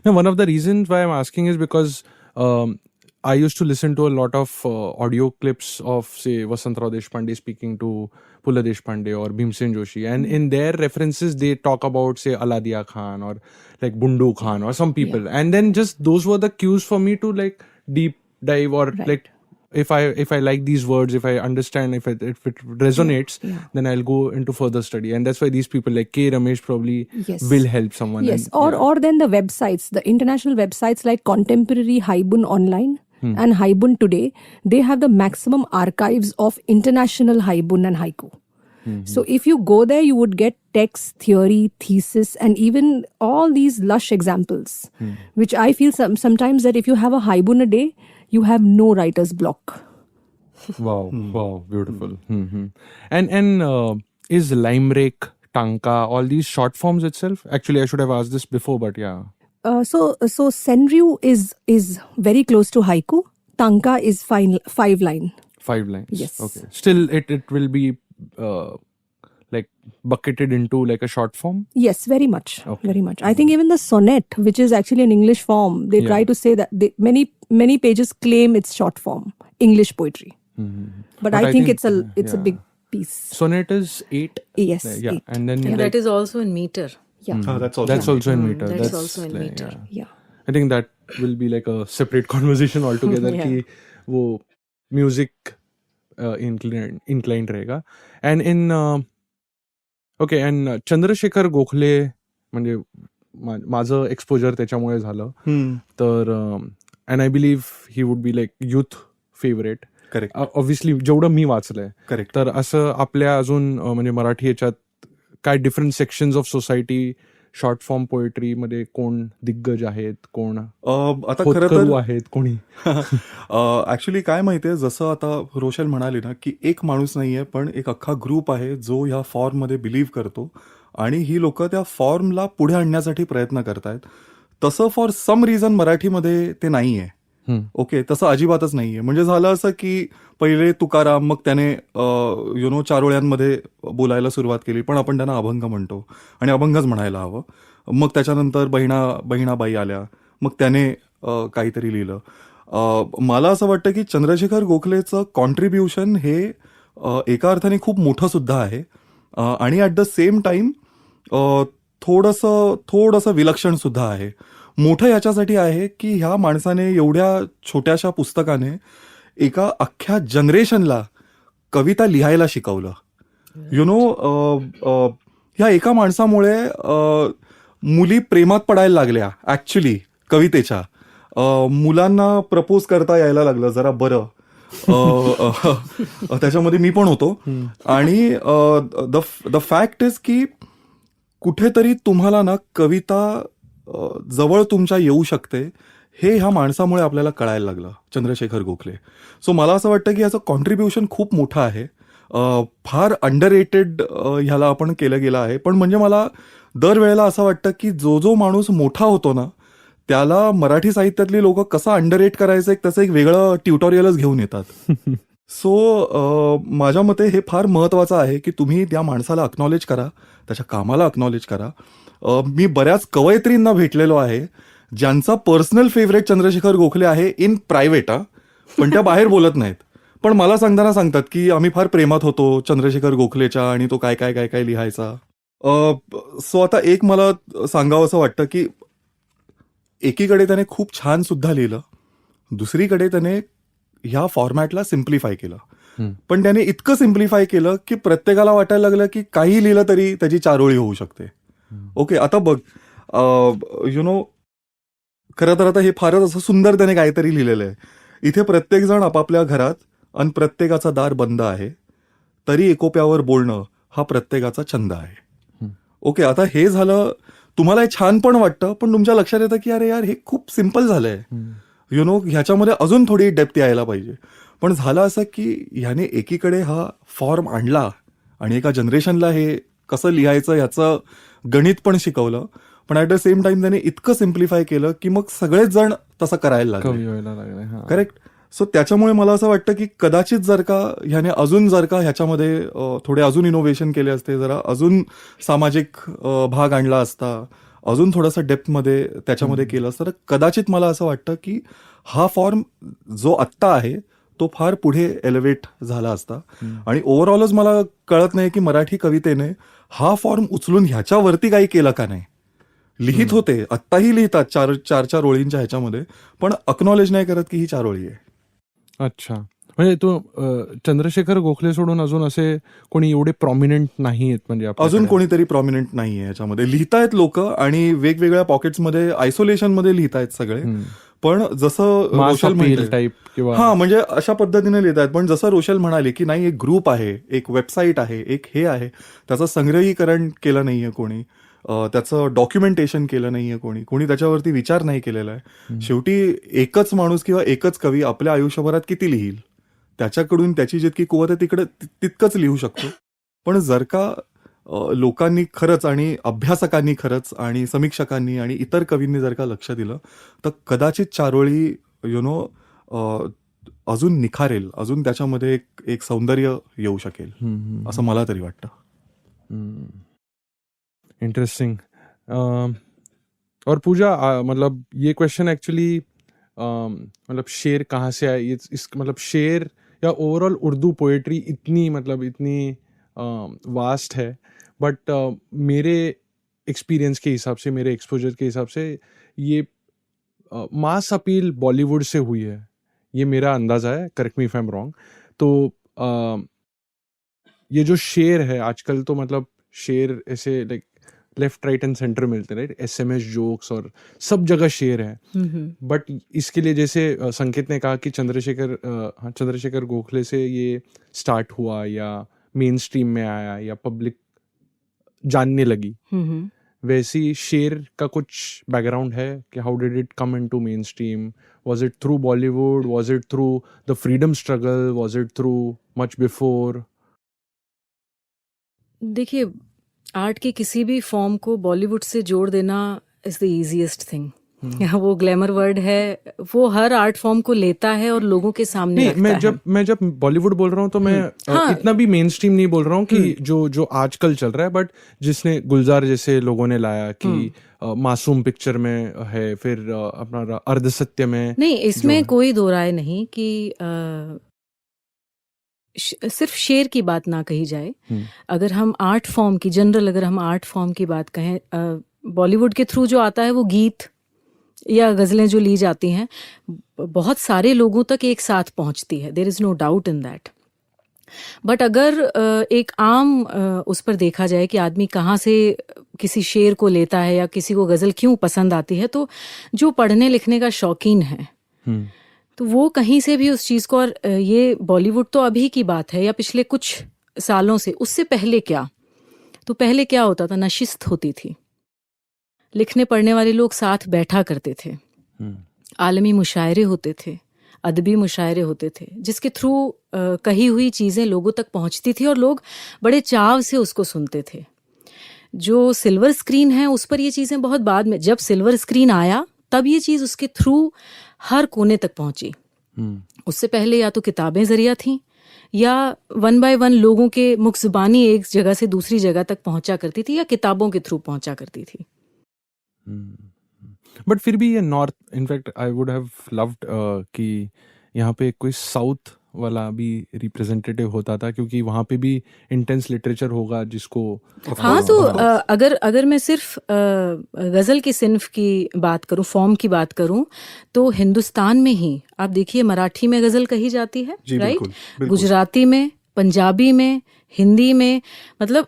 Now, one of the reasons why I'm asking is because I used to listen to a lot of audio clips of, say, Vasantrao Deshpande speaking to Pula Deshpande or Bhimsen Joshi. And in their references, they talk about, say, Aladia Khan or like Bundu Khan or some people. Yeah. And then just those were the cues for me to like deep dive or like if I like these words, if I understand, if it resonates, then I'll go into further study. And that's why these people like K. Ramesh probably will help someone. Yes, and, or then the websites, the international websites like Contemporary Haibun Online and Haibun Today, they have the maximum archives of international Haibun and haiku. So if you go there, you would get text, theory, thesis, and even all these lush examples, which I feel sometimes that if you have a haibun a day, you have no writer's block. Wow, beautiful. And is limerick, tanka, all these short forms itself? Actually, I should have asked this before, but yeah. So Senryu is very close to haiku. Tanka is 5 line. 5 lines. Yes. Okay. Still, it will be like bucketed into like a short form. Yes, very much. Okay. Very much. I think even the sonnet, which is actually an English form, they try to say that many pages claim it's short form English poetry. But I think it's a big piece. Sonnet is 8. Yes. Yeah. 8. And then And like, that is also in meter. Yeah. That's also that's also in meter. That's also in like, meter. Yeah. I think that will be like a separate conversation altogether. कि वो music inclined रहेगा. And in okay. And Chandrashekhar Gokhale म्हणजे माझं exposure त्याच्यामुळे झालं. तर and I believe he would be like youth favourite. Correct obviously जेवढं मी वाचलंय. करेक्ट. तर असं आपल्या अजून म्हणजे मराठी याच्यात काय different sections of society short form poetry मध्ये कोण दिग्गज आहेत, कोण आता खरं होतकरू तर आहेत, कोणी ऍक्च्युली काय माहितीये, जसं आता रोशल म्हणाली ना, की एक माणूस नाहीये पण एक अख्खा ग्रुप आहे जो ह्या फॉर्ममध्ये बिलीव्ह करतो आणि ही लोक त्या फॉर्मला पुढे आणण्यासाठी प्रयत्न करतायत. तसं फॉर सम रिझन मराठीमध्ये ते नाहीये. ओके, तसं अजिबातच नाहीये. म्हणजे झालं असं की पहिले तुकाराम, मग त्याने चारोळ्यांमध्ये बोलायला सुरुवात केली, पण आपण त्यांना अभंग म्हणतो आणि अभंगच म्हणायला हवं. मग त्याच्यानंतर बहिणाबाई आल्या, मग त्याने काहीतरी लिहिलं. मला असं वाटतं की चंद्रशेखर गोखलेचं कॉन्ट्रीब्युशन हे एका अर्थाने खूप मोठं सुद्धा आहे आणि ॲट द सेम टाइम थोडंसं विलक्षण सुद्धा आहे. मोठं याच्यासाठी आहे की ह्या माणसाने एवढ्या छोट्याशा पुस्तकाने एका अख्ख्या जनरेशनला कविता लिहायला शिकवलं. ह्या एका माणसामुळे मुली प्रेमात पडायला लागल्या ऍक्च्युली कवितेच्या. मुलांना प्रपोज करता यायला लागलं जरा बरं. त्याच्यामध्ये मी पण होतो. आणि द फॅक्ट इज की कुठेतरी तुम्हाला ना कविता जवळ तुमच्या येऊ शकते हे ह्या माणसामुळे आपल्याला कळायला लागलं, चंद्रशेखर गोखले. सो मला असं वाटतं की याचं कॉन्ट्रीब्युशन खूप मोठं आहे. फार अंडररेटेड ह्याला आपण केलं गेलं आहे. पण म्हणजे मला दरवेळेला असं वाटतं की जो माणूस मोठा होतो ना त्याला मराठी साहित्यातली लोक कसं अंडररेट करायचं त्याचं एक वेगळं ट्युटोरियलच घेऊन येतात. सो माझ्या मते हे फार महत्वाचं आहे की तुम्ही त्या माणसाला अक्नॉलेज करा, त्याच्या कामाला अक्नॉलेज करा. मी बऱ्याच कवयित्रींना भेटलेलो आहे ज्यांचा पर्सनल फेवरेट चंद्रशेखर गोखले आहे इन प्रायव्हेट, पण त्या बाहेर बोलत नाहीत. पण मला सांगतात की आम्ही फार प्रेमात होतो चंद्रशेखर गोखलेच्या आणि तो काय काय काय काय लिहायचा. सो आता एक मला सांगावं असं वाटतं की एकीकडे त्याने खूप छान सुद्धा लिहिलं, दुसरीकडे त्याने ह्या फॉर्मॅटला सिम्प्लिफाय केलं. पण त्याने इतकं सिम्प्लिफाय केलं की प्रत्येकाला वाटायला लागलं की काही लिहिलं तरी त्याची चारोळी होऊ शकते. ओके, आता बघ खरं तर आता हे फारच असं सुंदर त्याने काहीतरी लिहिलेलं आहे. इथे प्रत्येक जण आपापल्या घरात आणि प्रत्येकाचा दार बंद आहे, तरी एकोप्यावर बोलणं हा प्रत्येकाचा छंद आहे. ओके, आता हे झालं, तुम्हाला हे छान पण वाटतं, पण तुमच्या लक्षात येतं की अरे यार हे खूप सिम्पल झालंय. ह्याच्यामध्ये अजून थोडी डेप्थ यायला पाहिजे. पण झालं असं की ह्याने एकीकडे हा फॉर्म आणला आणि एका जनरेशनला हे कसं लिहायचं ह्याचं गणित पण शिकवलं, पण ऍट द सेम टाइम त्याने इतकं सिम्प्लिफाय केलं की मग सगळेच जण तसं करायला लागले. करेक्ट. सो त्याच्यामुळे मला असं वाटतं की कदाचित जर का ह्याच्यामध्ये थोडे अजून इनोव्हेशन केले असते, जरा अजून सामाजिक भाग आणला असता, अजून थोडंसं डेप्थमध्ये त्याच्यामध्ये केलं असतं, तर कदाचित मला असं वाटतं की हा फॉर्म जो आत्ता आहे तो फार पुढे एलिव्हेट झाला असता. आणि ओव्हरऑलच मला कळत नाही की मराठी कवितेने हा फॉर्म उचलून ह्याच्यावरती काही केलं का नाही. लिहित होते, आत्ताही लिहितात चार ओळींच्या ह्याच्यामध्ये, पण अक्नॉलेज नाही करत की ही 4 ओळी आहे. अच्छा, म्हणजे तू चंद्रशेखर गोखले सोडून अजून असे कोणी एवढे प्रॉमिनंट नाही आहेत म्हणजे अजून कोणीतरी प्रॉमिनंट नाहीये ह्याच्यामध्ये. लिहितायत लोक आणि वेगवेगळ्या पॉकेट्समध्ये आयसोलेशनमध्ये लिहितायत सगळे. पण जसं रोशल टाईप किंवा हा म्हणजे अशा पद्धतीने लिहितायत. पण जसं रोशल म्हणाली की नाही, एक ग्रुप आहे, एक वेबसाईट आहे, एक हे आहे, त्याचं संग्रहीकरण केलं नाहीये कोणी, त्याचं डॉक्युमेंटेशन केलं नाहीये कोणी त्याच्यावरती विचार नाही केलेला आहे. शेवटी एकच माणूस किंवा एकच कवी आपल्या आयुष्यभरात किती लिहील, त्याच्याकडून त्याची जितकी कुवत आहे तिकडे तितकंच लिहू शकतो. पण जर का लोकांनी खरंच आणि अभ्यासकांनी खरंच आणि समीक्षकांनी आणि इतर कवींनी जर का लक्ष दिलं तर कदाचित चारोळी अजून निखारेल, अजून त्याच्यामध्ये एक सौंदर्य येऊ शकेल, असं मला तरी वाटतं. इंटरेस्टिंग. और पूजा, मतलब ये क्वेश्चन एक्चुअली मतलब शेर कहाँ से आए, मतलब शेर या ओवरऑल उर्दू पोएट्री इतनी वास्ट है, बट मेरे एक्सपीरियंस के हिसाब से, मेरे एक्सपोजर के हिसाब से ये मास अपील बॉलीवुड से हुई है, ये मेरा अंदाज़ा है, correct me if I am wrong. तो ये जो शेर है आजकल, तो मतलब शेर ऐसे like left right and centre मिलते हैं, राइट, SMS जोक्स और सब जगह शेर है. बट इसके लिए जैसे संकेत ने कहा कि चंद्रशेखर गोखले से ये स्टार्ट हुआ या मेन स्ट्रीम में आया या पब्लिक जानने लगी, वैसी शेर का कुछ बैकग्राउंड है कि how did it come into main stream? Was it through Bollywood? Was it through the freedom struggle? Was it through much before? देखिए, आर्ट के किसी भी फॉर्म को बॉलीवुड से जोड़ देना इज द इजीएस्ट थिंग. वो ग्लैमर वर्ड है, वो हर आर्ट फॉर्म को लेता है और लोगों के सामने नहीं, रखता है. मैं जब बॉलीवुड बोल रहा हूँ तो मैं इतना भी मेन स्ट्रीम नहीं बोल रहा हूँ कि जो आजकल चल रहा है, बट जिसने गुलजार जैसे लोगों ने लाया कि मासूम पिक्चर में है, फिर अपना अर्धसत्य में. नहीं, इसमें कोई दो राय नहीं कि सिर्फ शेर की बात ना कही जाए. अगर हम आर्ट फॉर्म की अगर हम आर्ट फॉर्म की बात कहें, बॉलीवुड के थ्रू जो आता है वो गीत या गजलें जो ली जाती हैं, बहुत सारे लोगों तक एक साथ पहुंचती है. There is no doubt in that. But अगर एक आम उस पर देखा जाए कि आदमी कहाँ से किसी शेर को लेता है या किसी को गजल क्यों पसंद आती है, तो जो पढ़ने लिखने का शौकीन है तो वो कहीं से भी उस चीज को, और ये बॉलीवुड तो अभी की बात है या पिछले कुछ सालों से, उससे पहले क्या, तो पहले क्या होता था, नशिस्त होती थी, लिखने पढ़ने वाले लोग साथ बैठा करते थे, आलमी मुशायरे होते थे, अदबी मुशायरे होते थे, जिसके थ्रू कही हुई चीजें लोगों तक पहुंचती थी और लोग बड़े चाव से उसको सुनते थे. जो सिल्वर स्क्रीन है उस पर ये चीजें बहुत बाद में, जब सिल्वर स्क्रीन आया तब ये चीज उसके थ्रू हर कोने तक पहुंची. उससे पहले या तो किताबें जरिया थी या 1 by 1 लोगों के मुख जुबानी एक जगह से दूसरी जगह तक पहुंचा करती थी या किताबों के थ्रू पहुंचा करती थी. बट फिर भी ये north, in fact I would have loved कि यहाँ पे कोई साउथ वाला भी रिप्रेजेंटेटिव होता था, क्योंकि वहाँ पे भी इंटेंस लिटरेचर होगा जिसको. हाँ, तो अगर मैं सिर्फ गजल की सिन्फ की बात करूं, फॉर्म की बात करूं, तो हिंदुस्तान में ही आप देखिए मराठी में गजल कही जाती है, राइट, गुजराती में, पंजाबी में, हिंदी में, मतलब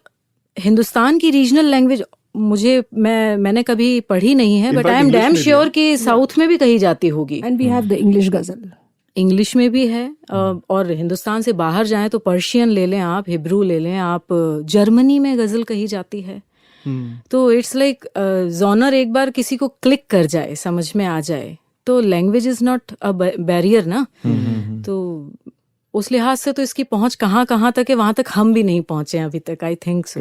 हिंदुस्तान की रीजनल लैंग्वेज मैंने कभी पढ़ी नहीं है, but I am damn sure कि साउथ में भी कही जाती होगी. And we have the English ghazal, English में भी है. और हिंदुस्तान से बाहर जाएं तो पर्शियन ले लें आप, हिब्रू ले लें आप, जर्मनी में गजल कही जाती है. तो इट्स लाइक जॉनर एक बार किसी को क्लिक कर जाए, समझ में आ जाए, तो language is not a barrier ना. तो उस लिहाज से तो इसकी पहुंच कहाँ कहाँ तक है, वहां तक हम भी नहीं पहुंचे अभी तक, आई थिंक सो.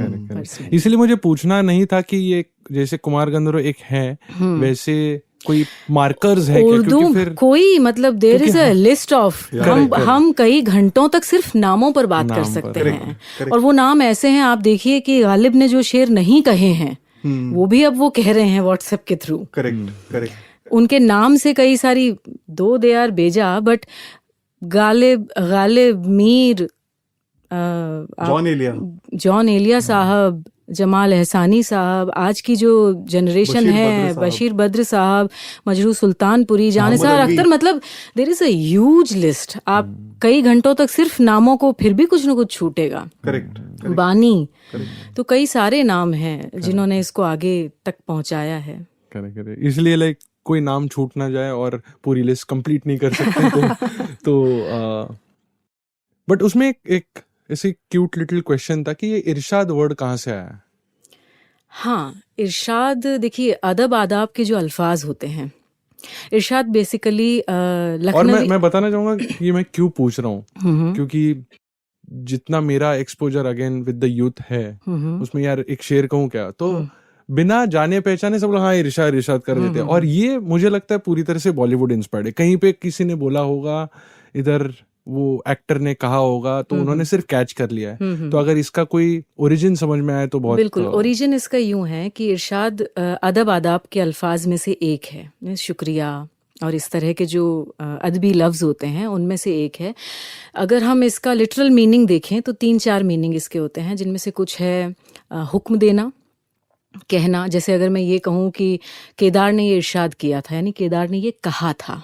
इसलिए मुझे पूछना नहीं था कि ये जैसे कुमार गंधर्व एक है, वैसे कोई मार्कर्स है क्या? उर्दू फिर कोई, मतलब there is a list of, हम कई घंटों तक सिर्फ नामों पर बात कर सकते हैं. और वो नाम ऐसे हैं, आप देखिए कि गालिब ने जो शेर नहीं कहे हैं वो भी अब वो कह रहे हैं व्हाट्सएप के थ्रू. करेक्ट. उनके नाम से कई सारी, दो दे आर बेजा, बट गालिब, मीर, जॉन एलिया साहब, जमाल एहसानी साहब, आज की जो जनरेशन है, बशीर बद्र साहब, मजरू सुल्तानपुरी, जानिसार अख्तर, मतलब there is a huge list. आप कई घंटों तक सिर्फ नामों को, फिर भी कुछ न कुछ छूटेगा. करेक्ट. बानी, तो कई सारे नाम हैं जिन्होंने इसको आगे तक पहुंचाया है. करेक्ट. इसलिए लाइक कोई नाम छूट ना जाए और पूरी लिस्ट कंप्लीट नहीं कर सकते. तो बट उसमें एक ऐसी क्यूट लिटिल क्वेश्चन था कि ये इरशाद वर्ड कहाँ से आया? हाँ, इरशाद, देखिए अदब आदाब के जो अल्फाज होते हैं, इरशाद बेसिकली और मैं बताना चाहूंगा कि मैं क्यों पूछ रहा हूँ, क्योंकि जितना मेरा exposure again with the youth है, उसमें यार एक शेर कहूँ क्या, तो बिना जाने पहचाने सब लोग हाँ इरशाद कर देते हैं. और ये मुझे लगता है पूरी तरह से बॉलीवुड इंस्पायर्ड है. कहीं पे किसी ने बोला होगा, इधर वो एक्टर ने कहा होगा, तो उन्होंने सिर्फ कैच कर लिया है. तो अगर इसका कोई ओरिजिन समझ में आए तो बहुत. बिल्कुल, ओरिजिन इसका यूं है कि इरशाद अदब आदाब के अल्फाज में से एक है. शुक्रिया और इस तरह के जो अदबी लफ्ज होते हैं उनमें से एक है. अगर हम इसका लिटरल मीनिंग देखें तो 3-4 मीनिंग इसके होते हैं, जिनमें से कुछ है हुक्म देना, कहना. जैसे अगर मैं ये कहूँ कि केदार ने ये इरशाद किया था, यानी केदार ने ये कहा था,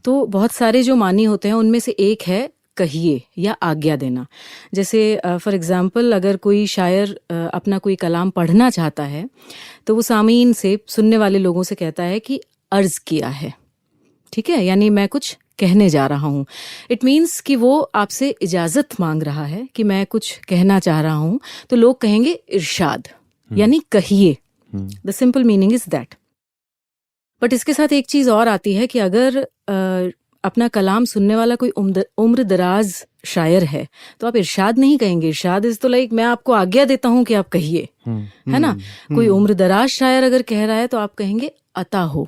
तो बहुत सारे जो मानी होते हैं उनमें से एक है कहिए या आज्ञा देना। जैसे फॉर एग्जांपल अगर कोई शायर अपना कोई कलाम पढ़ना चाहता है तो वो सामीन से, सुनने वाले लोगों से कहता है कि अर्ज किया है, ठीक है, यानी मैं कुछ कहने जा रहा हूँ। इट मीन्स कि वो आपसे इजाज़त मांग रहा है कि मैं कुछ कहना चाह रहा हूँ, तो लोग कहेंगे इरशाद, यानी कहिए। The simple meaning is that. But इसके साथ एक चीज़ और आती है कि अगर अपना कलाम सुनने वाला कोई उम्र दराज शायर है तो आप इरशाद नहीं कहेंगे। इरशाद इज तो लाइक मैं आपको आज्ञा देता हूँ कि आप कहिए, है ना। कोई उम्र दराज शायर अगर कह रहा है तो आप कहेंगे अता हो।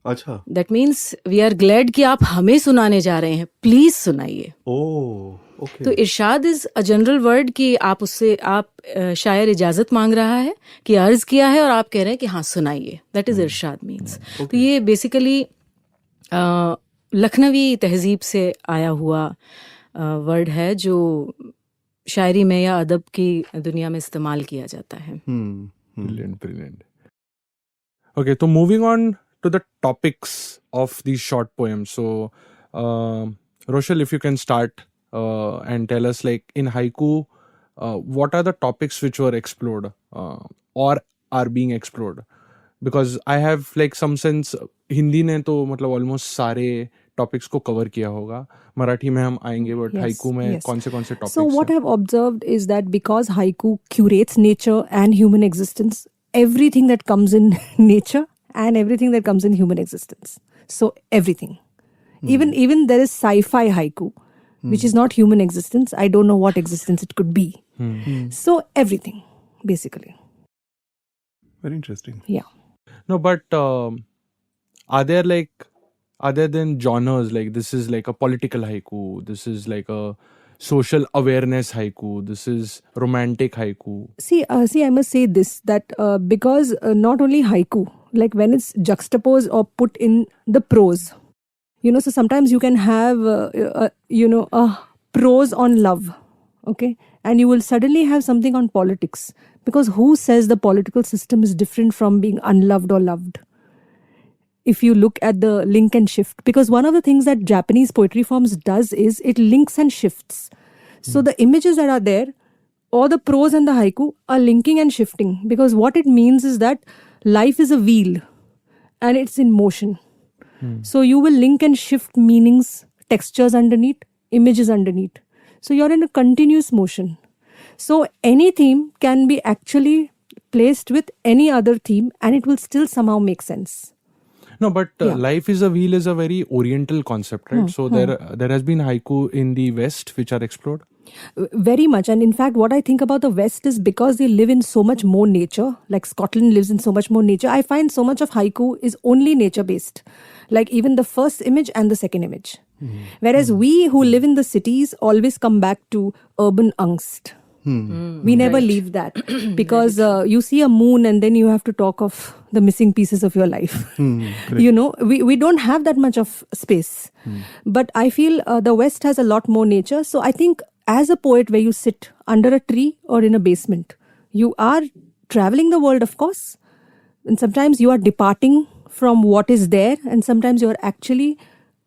अच्छा, that means we are glad कि आप हमें सुनाने जा रहे हैं, प्लीज सुनाइए। ओके। तो इरशाद इज अ जनरल वर्ड कि आप उससे, आप शायर इजाजत मांग रहा है कि अर्ज किया है और आप कह रहे हैं कि हाँ सुनाइए, दैट इज इरशाद मीन्स। तो ये बेसिकली लखनवी तहजीब से आया हुआ वर्ड है जो शायरी में या अदब की दुनिया में इस्तेमाल किया जाता है। Brilliant. Okay, so moving on to the topics of these short poems. So, Rochelle, if you can start and tell us, like in haiku, what are the topics which were explored or are being explored? Because I have like some sense, Hindi ने तो मतलब almost सारे topics को cover किया होगा, मराठी में हम आएंगे, बट हाइकू में कौन से topics? So what I've observed is that because haiku curates nature and human existence, everything that comes in nature and everything that comes in human existence. So everything. Even there is sci-fi haiku, which is not human existence. I don't know what existence it could be. So everything, basically. Very interesting. Yeah. No, but are there like, other than genres, like this is like a political haiku, this is like a social awareness haiku, this is romantic haiku? See, I must say this, that because not only haiku, like when it's juxtaposed or put in the prose, so sometimes you can have, a prose on love, okay? And you will suddenly have something on politics. Because who says the political system is different from being unloved or loved? If you look at the link and shift. Because one of the things that Japanese poetry forms does is it links and shifts. So the images that are there, or the prose and the haiku, are linking and shifting. Because what it means is that life is a wheel and it's in motion. So you will link and shift meanings, textures underneath, images underneath. So you're in a continuous motion. So any theme can be actually placed with any other theme and it will still somehow make sense. No, but life is a wheel is a very oriental concept, right? So there has been haiku in the West which are explored? Very much. And in fact, what I think about the West is because they live in so much more nature, like Scotland lives in so much more nature, I find so much of haiku is only nature-based. Like even the first image and the second image. Whereas we who live in the cities always come back to urban angst. We never leave that because you see a moon and then you have to talk of the missing pieces of your life. We don't have that much of space. But I feel the West has a lot more nature. So I think as a poet where you sit under a tree or in a basement, you are traveling the world, of course. And sometimes you are departing from what is there and sometimes you are actually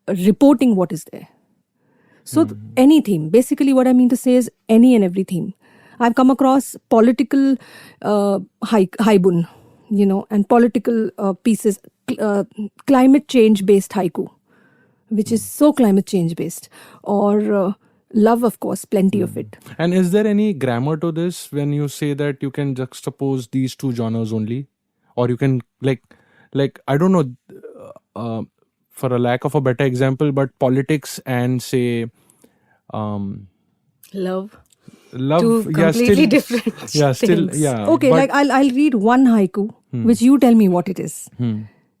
reporting what is there. So any theme, basically what I mean to say is any and every theme. I've come across political haibun, and political pieces, climate change based haiku, which is so climate change based, or love, of course, plenty of it. And is there any grammar to this when you say that you can juxtapose these two genres only? Or you can like I don't know, for a lack of a better example, but politics and say Love. Two completely different things. Okay, like I'll read one haiku, which you tell me what it is.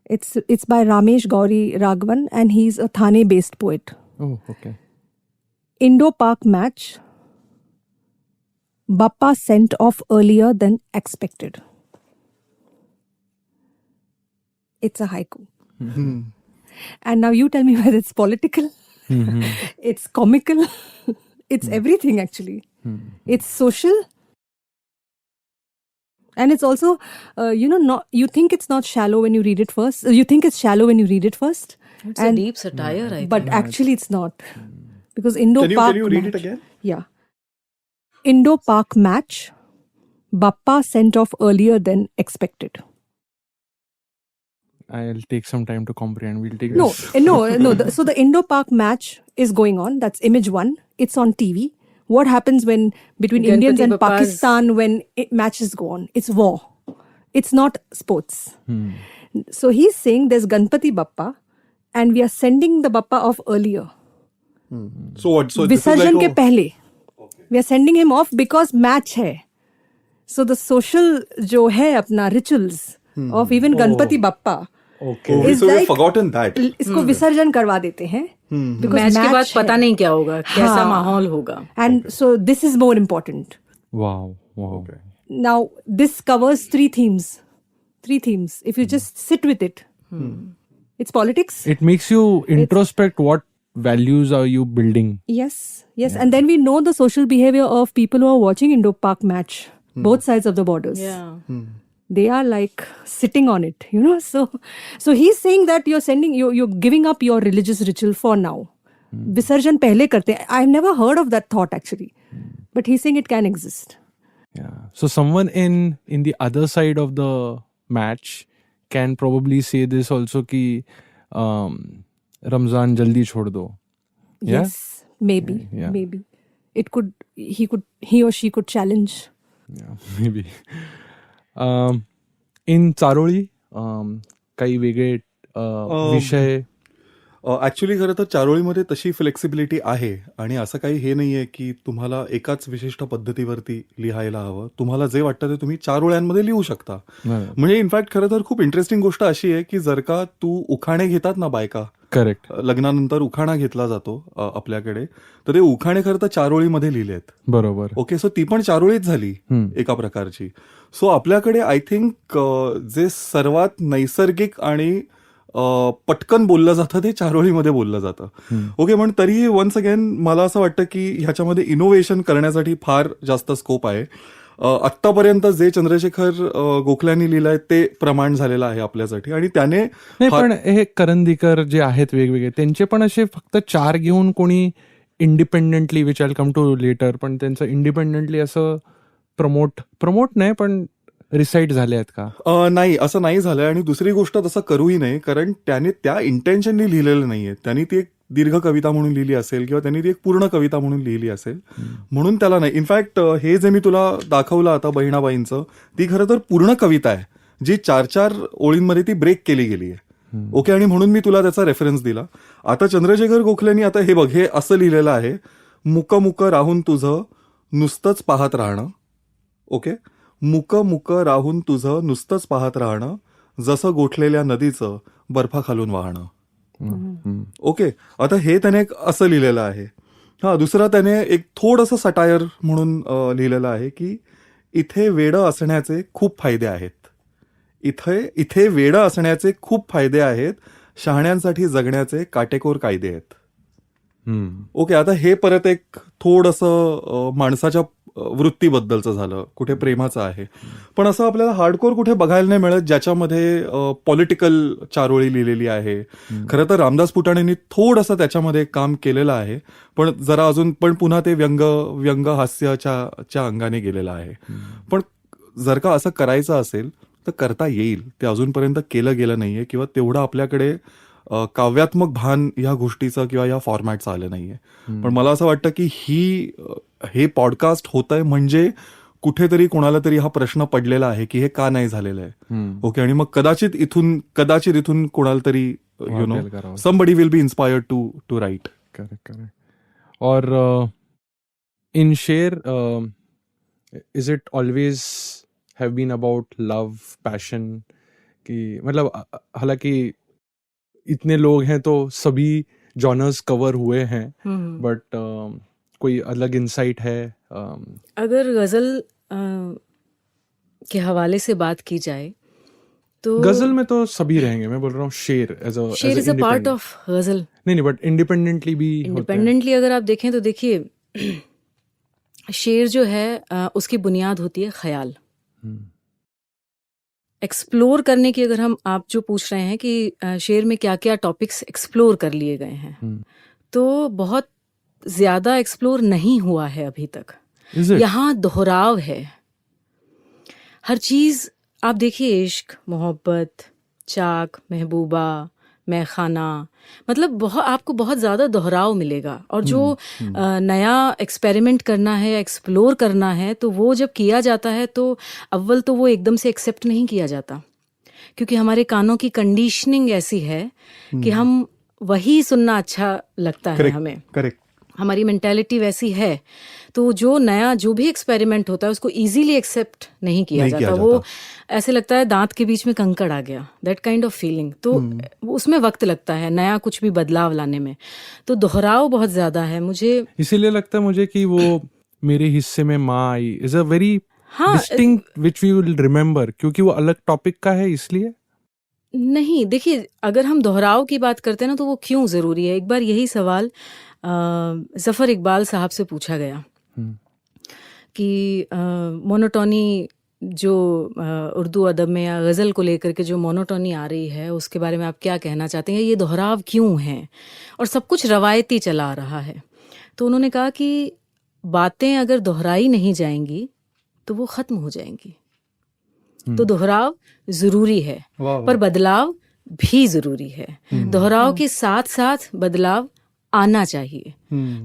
It's by Ramesh Gauri Raghavan, and he's a Thane-based poet. Oh, okay. Indo-Pak match. Bappa sent off earlier than expected. It's a haiku. And now you tell me whether it's political, it's comical, it's everything actually. It's social. And it's also, you think it's not shallow when you read it first. You think it's shallow when you read it first. It's a deep satire, I think. But actually it's not. because Can you read it again? Yeah. Indo-Pak match. Bappa sent off earlier than expected. I'll take some time to comprehend. We'll take No, this. no. So the Indo-Pak match is going on. That's image 1. It's on TV. What happens when between Ganpati Indians and Bappa's- Pakistan when matches go on? It's war. It's not sports. So he's saying there's Ganpati Bappa and we are sending the Bappa off earlier. So what? So this is Visarjan like के पहले. We are sending him off because match है. So the social जो है अपना rituals of even Ganpati Bappa okay. is So we've like forgotten that. इसको विसर्जन करवा देते हैं. Because मैच के बाद match पता है. नहीं क्या होगा, कैसा हाँ. माहौल होगा. And so this is more important. Wow. Okay. Now this covers 3 themes. 3 themes. If you just sit with it. It's politics. It makes you introspect what values are you building. Yes. And then we know the social behavior of people who are watching Indo-Pak match. Both sides of the borders. Yeah. They are like sitting on it, So he's saying that you're giving up your religious ritual for now. Visarjan pehle karte. I've never heard of that thought actually. But he's saying it can exist. Yeah. So someone in the other side of the match can probably say this also कि Ramzan jaldi छोड़ दो. Yeah? Yes. Maybe. Yeah. Maybe. He or she could challenge. Yeah, maybe. In चारोळी काही वेगळे विषय actually खरं तर चारोळीमध्ये तशी फ्लेक्सिबिलिटी आहे आणि असं काही हे नाहीये की तुम्हाला एकाच विशिष्ट पद्धतीवरती लिहायला हवं. तुम्हाला जे वाटतं ते तुम्ही चारोळ्यांमध्ये लिहू शकता. म्हणजे इनफॅक्ट खरं तर खूप इंटरेस्टिंग गोष्ट अशी आहे की जर का तू उखाणे घेतात ना बायका, करेक्ट, लग्नानंतर उखाणा घेतला जातो आपल्याकडे, तर ते उखाणे खरं तर चारोळीमध्ये लिहिलेत. बरोबर. ओके, सो ती पण चारोळीच झाली एका प्रकारची. सो आपल्याकडे आय थिंक जे सर्वात नैसर्गिक आणि पटकन बोललं जातं ते चारोळीमध्ये बोललं जातं. ओके, पण तरीही वन्स अगेन मला असं वाटतं की ह्याच्यामध्ये इनोव्हेशन करण्यासाठी फार जास्त स्कोप आहे. आत्तापर्यंत जे चंद्रशेखर गोखल्यांनी लिहिलंय ते प्रमाण झालेलं आहे आपल्यासाठी. आणि त्याने नाही, पण हे करंदीकर जे आहेत वेगवेगळे त्यांचे पण असे फक्त 4 घेऊन कोणी independently, which I come to later, पण त्यांचं इंडिपेंडेंटली असं प्रमोट नाही पण रिसाईट झाले आहेत का? नाही, असं नाही झालंय. आणि दुसरी गोष्ट तसं करूही नाही, कारण त्याने त्या इंटेन्शननी लिहिलेलं नाहीये. त्यांनी ती एक दीर्घ कविता म्हणून लिहिली असेल किंवा त्यांनी ती एक पूर्ण कविता म्हणून लिहिली असेल, म्हणून त्याला नाही. इनफॅक्ट हे जे मी तुला दाखवलं आता बहिणाबाईंचं, ती खरं तर पूर्ण कविता आहे जी 4 ओळींमध्ये ती ब्रेक केली गेली आहे. ओके, आणि म्हणून मी तुला त्याचा रेफरन्स दिला. आता चंद्रशेखर गोखलेंनी आता हे बघ, हे असं लिहिलेलं आहे, मुक मुक राहून तुझं नुसतंच पाहत राहणं. ओके, मुक मुक राहून तुझं नुसतंच पाहत राहणं, जसं गोठलेल्या नदीचं बर्फाखालून वाहणं. ओके, आता हे त्याने एक असं लिहिलेलं आहे. दुसरा त्याने एक थोडंसं सटायर म्हणून लिहिलेलं आहे की इथे वेडं असण्याचे खूप फायदे आहेत. इथे वेडं असण्याचे खूप फायदे आहेत, शहाण्यांसाठी जगण्याचे काटेकोर कायदे आहेत. ओके, आता हे परत एक थोडंसं माणसाच्या वृत्तीबद्दलचं झालं, कुठे प्रेमाचं आहे. पण असं आपल्याला हार्डकोर कुठे बघायला नाही मिळत ज्याच्यामध्ये पॉलिटिकल चारोळी लिहिलेली आहे. खरं तर रामदास फुटाणेंनी थोडंसं त्याच्यामध्ये काम केलेलं आहे, पण जरा अजून पण पुन्हा ते व्यंग हास्याच्या अंगाने गेलेलं आहे. पण जर का असं करायचं असेल तर करता येईल. ते अजूनपर्यंत केलं गेलं नाहीये किंवा तेवढं आपल्याकडे काव्यात्मक भान या गोष्टीचं किंवा या फॉर्मॅटचं आलं नाहीये. पण मला असं वाटतं की हे पॉडकास्ट होत आहे म्हणजे कुठेतरी कोणाला तरी हा प्रश्न पडलेला आहे की हे का नाही झालेलं आहे. ओके, आणि मग कदाचित इथून कोणाला तरी somebody will be inspired to write. Correct. और in शेर is it always have been about love, passion? कि मतलब हालांकि इतने लोग हैं तो सभी जॉनर्स कवर हुए हैं, बट कोई अलग इंसाइट है? अगर गजल के हवाले से बात की जाए तो गजल में तो सभी रहेंगे. मैं बोल रहा हूँ शेर इज अ पार्ट ऑफ गजल. नहीं, बट इंडिपेंडेंटली भी इंडिपेंडेंटली अगर आप देखें तो देखिए, शेर जो है उसकी बुनियाद होती है ख्याल. एक्सप्लोर करने की अगर आप जो पूछ रहे हैं कि शेर में क्या क्या टॉपिक्स एक्सप्लोर कर लिए गए हैं, तो बहुत ज्यादा एक्सप्लोर नहीं हुआ है अभी तक। Is it? यहाँ दोहराव है हर चीज। आप देखिए, इश्क, मोहब्बत, चाक, महबूबा, मैखाना, मतलब बहुत आपको बहुत ज्यादा दोहराव मिलेगा। और जो नया एक्सपेरिमेंट करना है या एक्सप्लोर करना है, तो वो जब किया जाता है तो अव्वल तो वो एकदम से एक्सेप्ट नहीं किया जाता, क्योंकि हमारे कानों की कंडीशनिंग ऐसी है कि हम वही सुनना अच्छा लगता है हमें। करेक्ट। हमारी मेंटालिटी वैसी है, तो जो नया जो भी एक्सपेरिमेंट होता है उसको इजीली एक्सेप्ट नहीं किया जाता। वो ऐसे लगता है दांत के बीच में कंकड़ आ गया, दैट काइंड ऑफ फीलिंग। तो उसमें वक्त लगता है नया कुछ भी बदलाव लाने में, तो दोहराव बहुत ज्यादा है। मुझे इसीलिए लगता है मुझे कि वो मेरे हिस्से में माँ आई is a very distinct which we will remember, क्योंकि वो अलग टॉपिक का है इसलिए। नहीं, देखिए, अगर हम दोहराव की बात करते हैं ना, तो वो क्यों जरूरी है। एक बार यही सवाल जफर इकबाल साहब से पूछा गया कि मोनोटोनी जो उर्दू अदब में या गज़ल को लेकर के जो मोनोटोनी आ रही है, उसके बारे में आप क्या कहना चाहते हैं, ये दोहराव क्यों है और सब कुछ रवायती चला आ रहा है। तो उन्होंने कहा कि बातें अगर दोहराई नहीं जाएंगी तो वो ख़त्म हो जाएंगी। तो दोहराव ज़रूरी है, पर बदलाव भी ज़रूरी है। दोहराव के साथ साथ बदलाव आना चाहिए।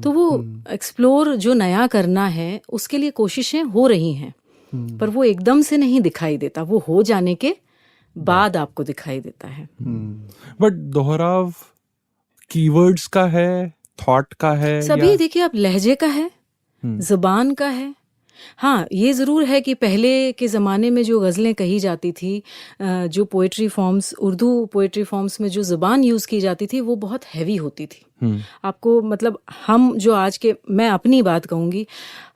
तो वो एक्सप्लोर जो नया करना है, उसके लिए कोशिशें हो रही हैं, पर वो एकदम से नहीं दिखाई देता, वो हो जाने के बाद आपको दिखाई देता है। बट दोहराव कीवर्ड्स का है, थॉट का है, सभी देखिए, आप लहजे का है, जुबान का है। हाँ, ये ज़रूर है कि पहले के ज़माने में जो गज़लें कही जाती थी, जो poetry forms, Urdu poetry forms में जो ज़ुबान यूज़ की जाती थी, वो बहुत हैवी होती थी। आपको मतलब हम जो आज के, मैं अपनी बात कहूँगी,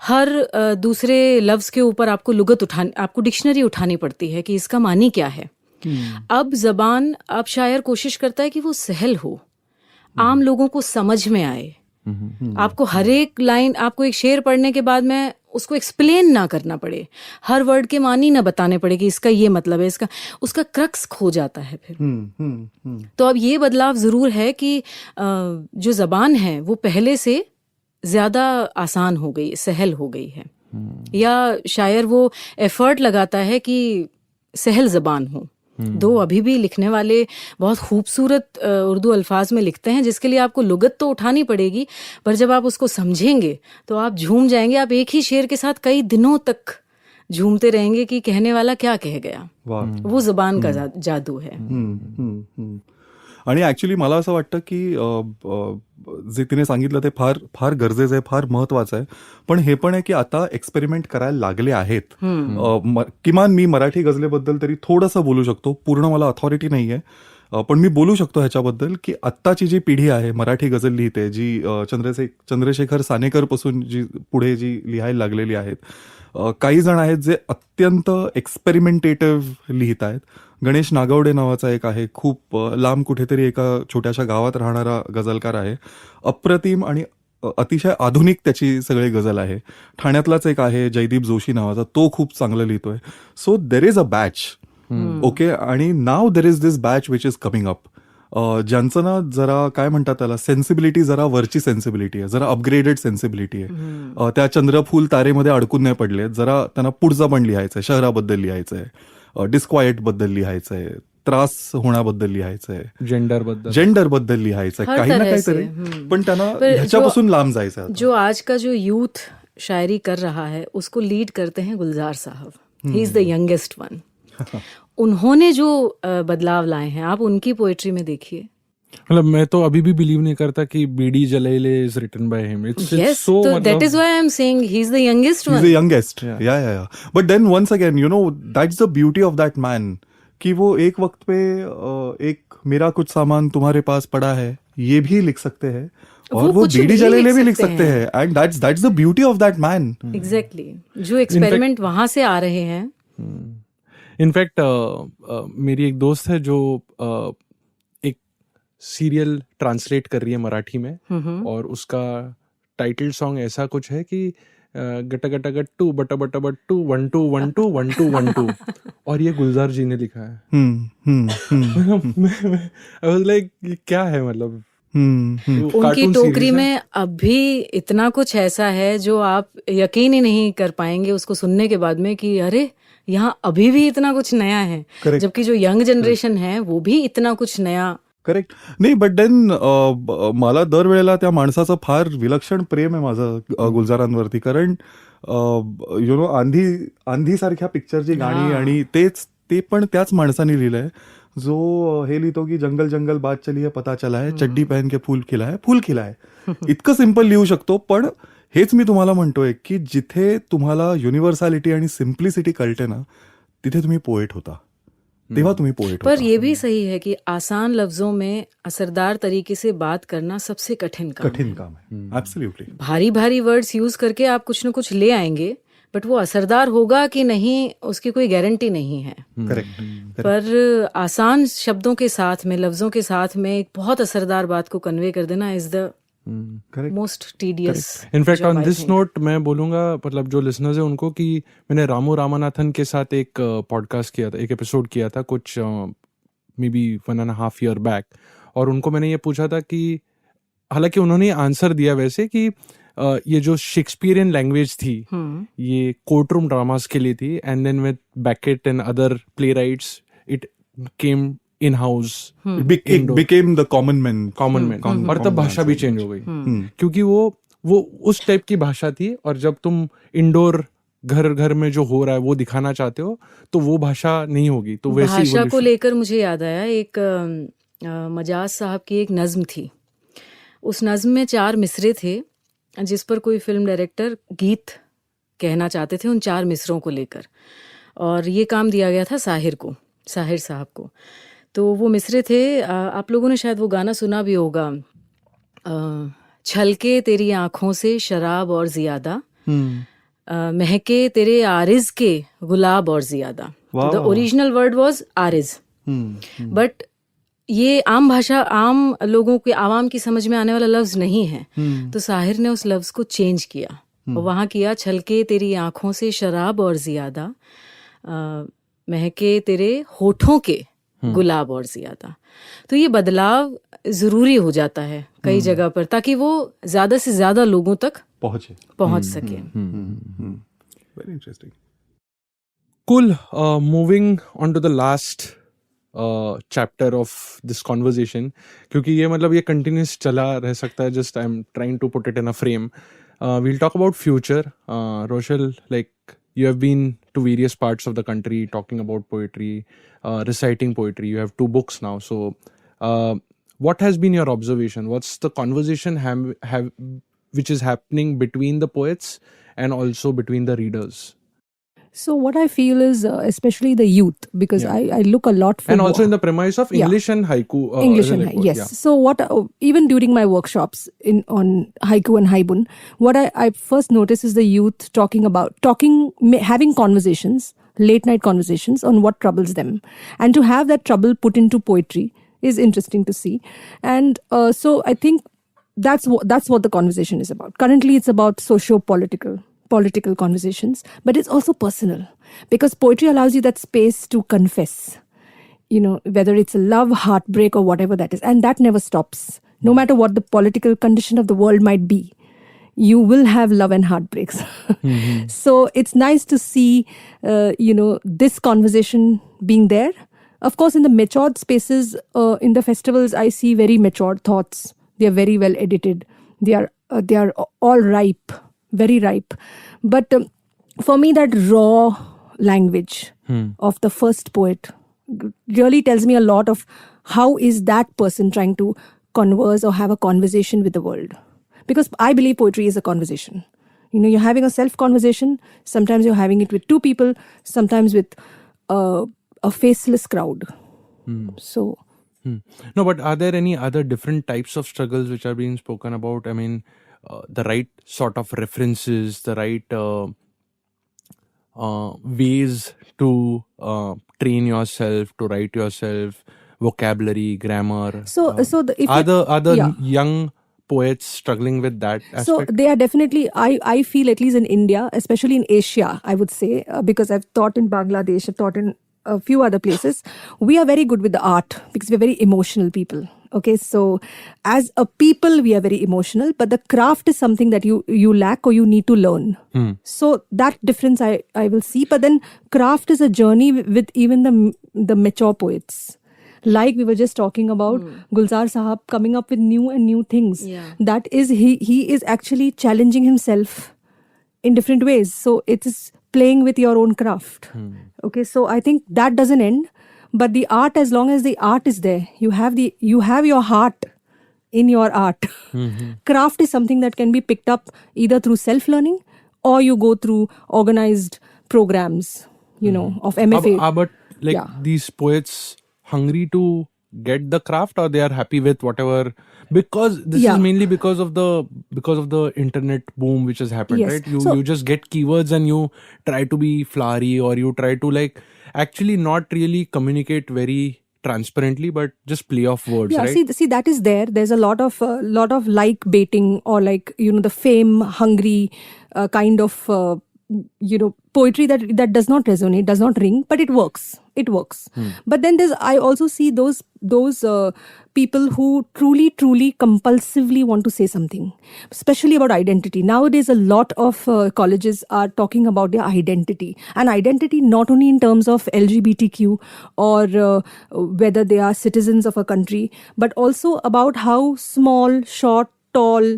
हर दूसरे लफ्ज़ के ऊपर आपको लुगत उठानी, आपको डिक्शनरी उठानी पड़ती है कि इसका मानी क्या है। अब ज़बान, अब शायर कोशिश करता है कि वो सहल हो, आम लोगों को समझ में आए। आपको हर एक लाइन, आपको एक शेर पढ़ने के बाद में उसको एक्सप्लेन ना करना पड़े, हर वर्ड के मानी ना बताने पड़े कि इसका ये मतलब है, इसका, उसका क्रक्स खो जाता है फिर। तो अब ये बदलाव जरूर है कि जो जबान है वो पहले से ज्यादा आसान हो गई, सहल हो गई है, या शायर वो एफर्ट लगाता है कि सहल जबान हो। दो अभी भी लिखने वाले बहुत खूबसूरत उर्दू अल्फाज में लिखते हैं, जिसके लिए आपको लुगत तो उठानी पड़ेगी, पर जब आप उसको समझेंगे तो आप झूम जाएंगे। आप एक ही शेर के साथ कई दिनों तक झूमते रहेंगे कि कहने वाला क्या कह गया। वो जुबान का जादू है। आणि ऍक्च्युली मला असं वाटतं की जे तिने सांगितलं ते फार फार गरजेचं आहे, फार महत्वाचं आहे. पण हे पण आहे की आता एक्सपेरिमेंट करायला लागले आहेत. किमान मी मराठी गझलेबद्दल तरी थोडंसं बोलू शकतो, पूर्ण मला अथॉरिटी नाहीये, पण मी बोलू शकतो ह्याच्याबद्दल की आत्ताची जी पिढी आहे मराठी गझल लिहिते, जी चंद्रशेखर सानेकर पासून जी पुढे जी लिहायला लागलेली आहेत, काही जण आहेत जे अत्यंत एक्सपेरिमेंटेटिव्ह लिहित आहेत. गणेश नागवडे नावाचा एक आहे, खूप लांब कुठेतरी एका छोट्याशा गावात राहणारा गझलकार आहे. अप्रतिम आणि अतिशय आधुनिक त्याची सगळी गझल आहे. ठाण्यातलाच एक आहे जयदीप जोशी नावाचा, तो खूप चांगलं लिहितोय. So there is a batch, okay. आणि नाव there is this batch which is coming up, ज्यांचं ना जरा काय म्हणतात त्याला, सेन्सिबिलिटी जरा वरची सेन्सिबिलिटी आहे, जरा अपग्रेडेड सेन्सिबिलिटी आहे. त्या चंद्रफूल तारेमध्ये अडकून नाही पडले, जरा त्यांना पुढचं पण लिहायचंय, शहराबद्दल लिहायचंय, डिस्क्वायट बद्दल लिहायचंय, त्रास होण्याबद्दल लिहायचंय, जेंडर बद्दल लिहायचंय, काही ना काहीतरी, पण त्यांना ह्याच्यापासून लांब जायचंय. जो आज का जो यूथ शायरी कर रहा है उसको लीड करते हैं गुलजार साहब. ही इज द यंगेस्ट वन. उन्होंने जो बदलाव लाए हैं, आप उनकी पोएट्री में देखिए. मतलब मैं तो अभी भी बिलीव नहीं करता कि Beedi Jalaile is written by him. It's so, that is why I am saying he is the youngest one. He is the youngest. Yeah but then once again you know that's the beauty of that man, कि वो एक वक्त पे एक मेरा कुछ सामान तुम्हारे पास पड़ा है ये भी लिख सकते हैं, और वो बीडी जलेले भी लिख सकते हैं. And that's the beauty of that man. Exactly. जो एक्सपेरिमेंट वहां से आ रहे हैं. इनफैक्ट मेरी एक दोस्त है जो एक सीरियल ट्रांसलेट कर रही है मराठी में, और उसका टाइटल सॉन्ग ऐसा कुछ है कि गट गट गट्टू बट बट बट्टू 1 2 1 2 1 2 1 2, और ये गुलजार जी ने लिखा है. आई वाज लाइक क्या है, मतलब उनकी कार्टून टोकरी सीरीज है। में अब भी इतना कुछ ऐसा है जो आप यकीन ही नहीं कर पाएंगे उसको सुनने के बाद में कि अरे यहाँ अभी भी इतना कुछ नया है, Correct. जबकि जो यंग जनरेशन है वो भी इतना कुछ नया. करेक्ट. नाही बट देन मला दरवेळेला त्या माणसाचं फार विलक्षण प्रेम आहे माझं गुलजारांवरती, कारण यु नो आंधी सारख्या पिक्चरची गाणी, हा. आणि ते पण त्याच माणसाने लिहिलंय जो हे लिहितो की जंगल जंगल बात चली है पता चला है, चड्डी पहन के फूल खिला है. इतकं सिम्पल लिहू शकतो, पण हेच मी तुम्हाला म्हणतोय की जिथे तुम्हाला युनिव्हर्सॅलिटी आणि सिम्प्लिसिटी कळते ना, तिथे तुम्ही पोएट होता, तेव्हा तुम्ही पोएट पर होता. ये भी सही है कि आसान लफ्जों में असरदार तरीके से बात करना सबसे कठिन काम कठिन है. काम है. ऍब्सोल्युटली. भारी भारी वर्ड्स यूज करके आप कुछ न कुछ ले आएंगे, बट वो असरदार होगा कि नहीं उसकी कोई गारंटी नहीं है. करेक्ट. पर आसान शब्दों के साथ में, लफ्जों के साथ में एक बहुत असरदार बात को कन्वे कर देना is the correct. Most tedious. In fact on this note मैं बोलूंगा, मतलब जो लिसनर्स है उनको, कि मैंने रामू रामानाथन के साथ एक पॉडकास्ट किया था, एक एपिसोड किया था कुछ मे बी 1.5 year बैक, और उनको मैंने ये पूछा था कि हालांकि उन्होंने आंसर दिया वैसे कि ये जो शेक्सपियरियन लैंग्वेज थी ये कोर्ट रूम ड्रामास के लिए थी, and then with Beckett and other playwrights it came in house, became the common man. और तब भाषा भी चेंज हो गई, क्योंकि वो उस टाइप की भाषा थी, और जब तुम इंडोर घर में जो हो रहा है वो दिखाना चाहते हो तो वो भाषा नहीं होगी. तो वैसे भाषा को लेकर मुझे याद आया, एक मजाज साहब की एक नज्म थी. उस नज्म में 4 मिसरे थे जिस पर कोई फिल्म डायरेक्टर गीत कहना चाहते थे उन 4 मिसरों को लेकर, और ये काम दिया गया था साहिर साहब को. तो वो मिसरे थे, आप लोगों ने शायद वो गाना सुना भी होगा, छलके तेरी आंखों से शराब और ज्यादा, महके तेरे आरिज के गुलाब और ज्यादा. The original word was aariz, but ये आम भाषा, आम लोगों के, आवाम की समझ में आने वाला लफ्ज नहीं है. तो साहिर ने उस लफ्ज को चेंज किया और वहां किया छलके तेरी आंखों से शराब और ज्यादा, महके तेरे होठों के गुलाब और ज्यादा. तो ये बदलाव जरूरी हो जाता है कई जगह पर, ताकि वो ज्यादा से ज्यादा लोगों तक पहुंच सके. Very interesting. Cool. Moving on to the last chapter of this conversation, क्योंकि ये मतलब ये continuous चला रह सकता है. Just I'm trying to put it in a frame. We'll talk about future. Rochelle, like you have been to various parts of the country talking about poetry, reciting poetry. You have 2 books now. So, what has been your observation? What's the conversation which is happening between the poets and also between the readers? So what I feel is, especially the youth, because I look a lot for, and also in the premise of English and haiku. English and haiku, yes. Yeah. So what, even during my workshops on haiku and haibun, what I first notice is the youth having conversations, late night conversations on what troubles them, and to have that trouble put into poetry is interesting to see. And so I think that's what the conversation is about. Currently, it's about political conversations, but it's also personal, because poetry allows you that space to confess, you know, whether it's a love, heartbreak, or whatever that is, and that never stops. No matter what the political condition of the world might be, you will have love and heartbreaks. So it's nice to see, this conversation being there. Of course, in the matured spaces, in the festivals, I see very matured thoughts. They are very well edited. They are all ripe. Very ripe. But for me, that raw language of the first poet really tells me a lot of how is that person trying to converse or have a conversation with the world. Because I believe poetry is a conversation. You know, you're having a self-conversation. Sometimes you're having it with 2 people. Sometimes with a faceless crowd. So... No, but are there any other different types of struggles which are being spoken about? I mean... the right sort of references, the right ways to train yourself, to write yourself, vocabulary, grammar. Are the young poets struggling with that aspect? So they are definitely, I feel, at least in India, especially in Asia, I would say, because I've taught in Bangladesh, I've taught in a few other places, we are very good with the art because we're very emotional people. Okay, so as a people, we are very emotional, but the craft is something that you lack or you need to learn. So that difference I will see. But then craft is a journey with even the mature poets. Like we were just talking about Gulzar Sahab coming up with new things. Yeah. That is, he is actually challenging himself in different ways. So it is playing with your own craft. Okay, so I think that doesn't end. But the art, as long as the art is there, you have your heart in your art. Craft is something that can be picked up either through self-learning or you go through organized programs, of MFA. But like Yeah. these poets hungry to get the craft, or they are happy with whatever, because this Yeah. is mainly because of the internet boom which has happened, Yes. right? So- You just get keywords and you try to be flowery, or you try to like actually not really communicate very transparently, but just play off words, Yeah, right? see that is there. There's a lot of like baiting, or like the fame hungry kind of poetry that does not resonate, does not ring, but it works. It works. But then I also see those people who truly compulsively want to say something, especially about identity. Nowadays, a lot of colleges are talking about their identity, and identity not only in terms of LGBTQ or whether they are citizens of a country, but also about how small, short, tall,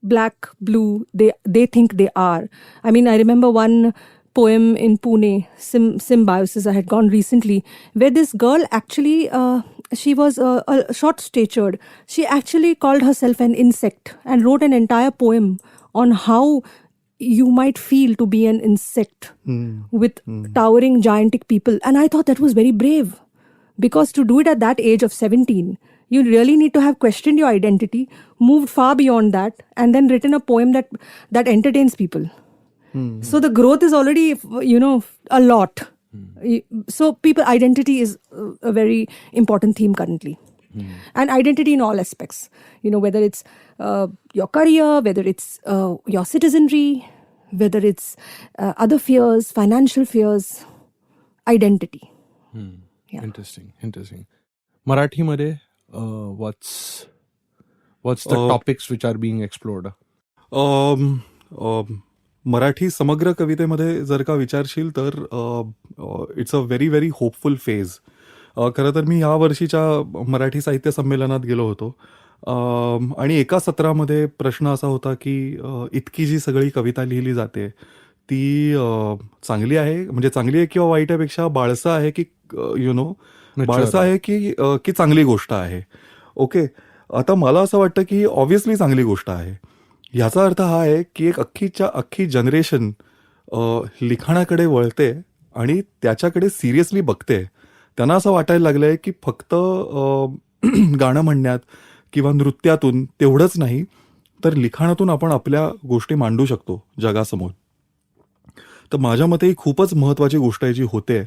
black, blue they think they are. I mean, I remember one poem in Pune, Symbiosis, I had gone recently, where this girl actually, she was a short-statured. She actually called herself an insect and wrote an entire poem on how you might feel to be an insect with towering gigantic people. And I thought that was very brave, because to do it at that age of 17, you really need to have questioned your identity, moved far beyond that, and then written a poem that entertains people. So the growth is already, a lot. So people, identity is a very important theme currently. And identity in all aspects, whether it's your career, whether it's your citizenry, whether it's other fears, financial fears, identity. Yeah. Interesting. Marathi मध्ये what's the topics which are being explored? Marathi समग्र कवितेमध्ये जर का विचारशील तर it's a very very hopeful phase. खरं तर मी या वर्षीच्या मराठी साहित्य संमेलनात गेलो होतो आणि एका सत्रामध्ये प्रश्न असा होता की इतकी जी सगळी कविता लिहिली जाते ती चांगली आहे, म्हणजे चांगली आहे किंवा वाईट आहे, बाळसं आहे की बाळसं आहे की चांगली गोष्ट आहे. ओके, आता मला असं वाटतं की ऑब्व्हियसली चांगली गोष्ट आहे. ह्याचा अर्थ हा आहे की एक अख्खी जनरेशन लिखाणाकडे वळते आणि त्याच्याकडे सिरियसली बघते. त्यांना असं वाटायला लागलंय की फक्त गाणं म्हणण्यात किंवा नृत्यातून तेवढंच नाही, तर लिखाणातून आपण आपल्या गोष्टी मांडू शकतो जगासमोर. तर माझ्या मते ही खूपच महत्त्वाची गोष्ट आहे जी होते.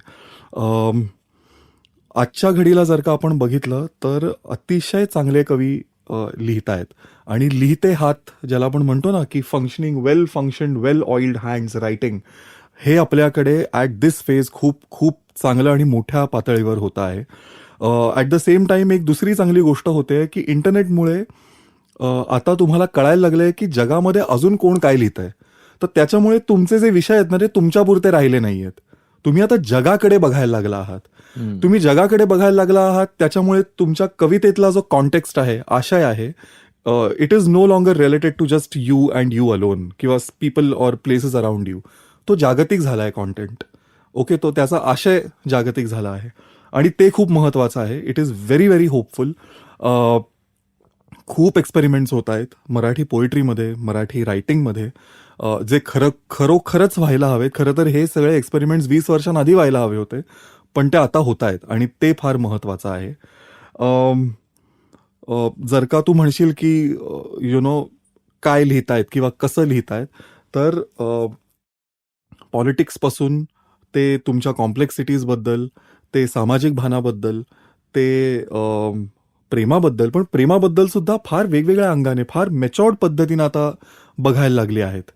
आजच्या घडीला जर का आपण बघितलं तर अतिशय चांगले कवी लिहित आहेत आणि लिहिते हात, ज्याला आपण म्हणतो ना की functioned well oiled hands writing, हे आपल्याकडे ॲट दिस फेज खूप खूप चांगलं आणि मोठ्या पातळीवर होत आहे. ॲट द सेम टाइम एक दुसरी चांगली गोष्ट होते की इंटरनेटमुळे आता तुम्हाला कळायला लागलंय की जगामध्ये अजून कोण काय लिहितंय. तर त्याच्यामुळे तुमचे जे विषय आहेत ना ते तुमच्यापुरते राहिले नाहीयेत. तुम्ही आता जगाकडे बघायला लागला आहात. तुम्ही जगाकडे बघायला लागला आहात, त्याच्यामुळे तुमच्या कवितेतला जो कॉन्टेक्स्ट आहे, आशय आहे, it is no longer related to just you and you alone किंवा people or places around you. तो जागतिक झाला आहे कॉन्टेंट. ओके, तो त्याचा आशय जागतिक झाला आहे आणि ते खूप महत्त्वाचं आहे. It is very very hopeful. खूप एक्सपेरिमेंट्स होत आहेत मराठी पोएट्रीमध्ये, मराठी रायटिंगमध्ये, जे खरोखरच व्हायला हवेत. खरं तर हे सगळे एक्सपेरिमेंट्स 20 वर्षांआधी व्हायला हवे होते, पण ते आता होत आहेत आणि ते फार महत्त्वाचं आहे. जर का तू म्हणशील की काय लिहितायत किंवा कसं लिहितायत, तर पॉलिटिक्सपासून ते तुमच्या कॉम्प्लेक्सिटीजबद्दल, ते सामाजिक भानाबद्दल, ते प्रेमाबद्दल, पण प्रेमाबद्दल सुद्धा फार वेगवेगळ्या अंगाने, फार मॅच्युअर्ड पद्धतीनं आता बघायला लागली आहेत.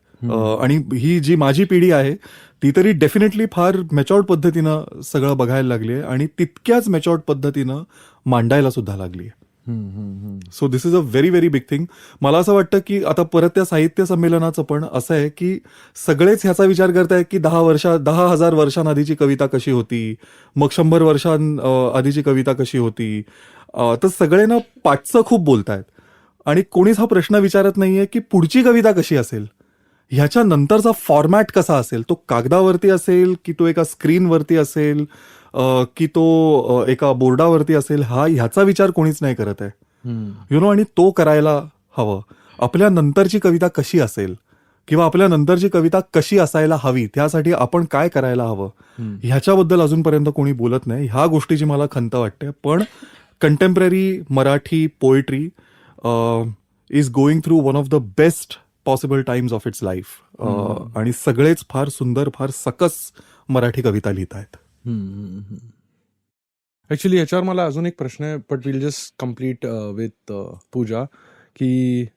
आणि ही जी माझी पिढी आहे ती तरी डेफिनेटली फार मॅच्युअर्ड पद्धतीनं सगळं बघायला लागली आहे आणि तितक्याच मॅच्युअर्ड पद्धतीनं मांडायला सुद्धा लागली आहे. So this is a very very big thing. मला असं वाटतं की आता परत त्या साहित्य संमेलनाचं पण असं आहे की सगळेच ह्याचा विचार करतायत की 10,000 वर्षांआधीची कविता कशी होती, मग 100 वर्षांआधीची कविता कशी होती. तर सगळे ना पाठचं खूप बोलतायत आणि कोणीच हा प्रश्न विचारत नाहीये की पुढची कविता कशी असेल, ह्याच्या नंतरचा फॉर्मॅट कसा असेल. तो कागदावरती असेल की तो एका स्क्रीनवरती असेल की तो एका बोर्डावरती असेल, ह्याचा विचार कोणीच नाही करत आहे. आणि तो करायला हवं. आपल्या नंतरची कविता कशी असेल किंवा आपल्या नंतरची कविता कशी असायला हवी, त्यासाठी आपण काय करायला हवं, ह्याच्याबद्दल अजूनपर्यंत कोणी बोलत नाही. ह्या गोष्टीची मला खंत वाटते. पण contemporary Marathi poetry is going through one of the best possible times of its life. आणि सगळेच फार सुंदर, फार सकस मराठी कविता लिहित आहेत. ऍक्च्युली याच्यावर मला अजून एक प्रश्न है, but will just complete with Pooja कि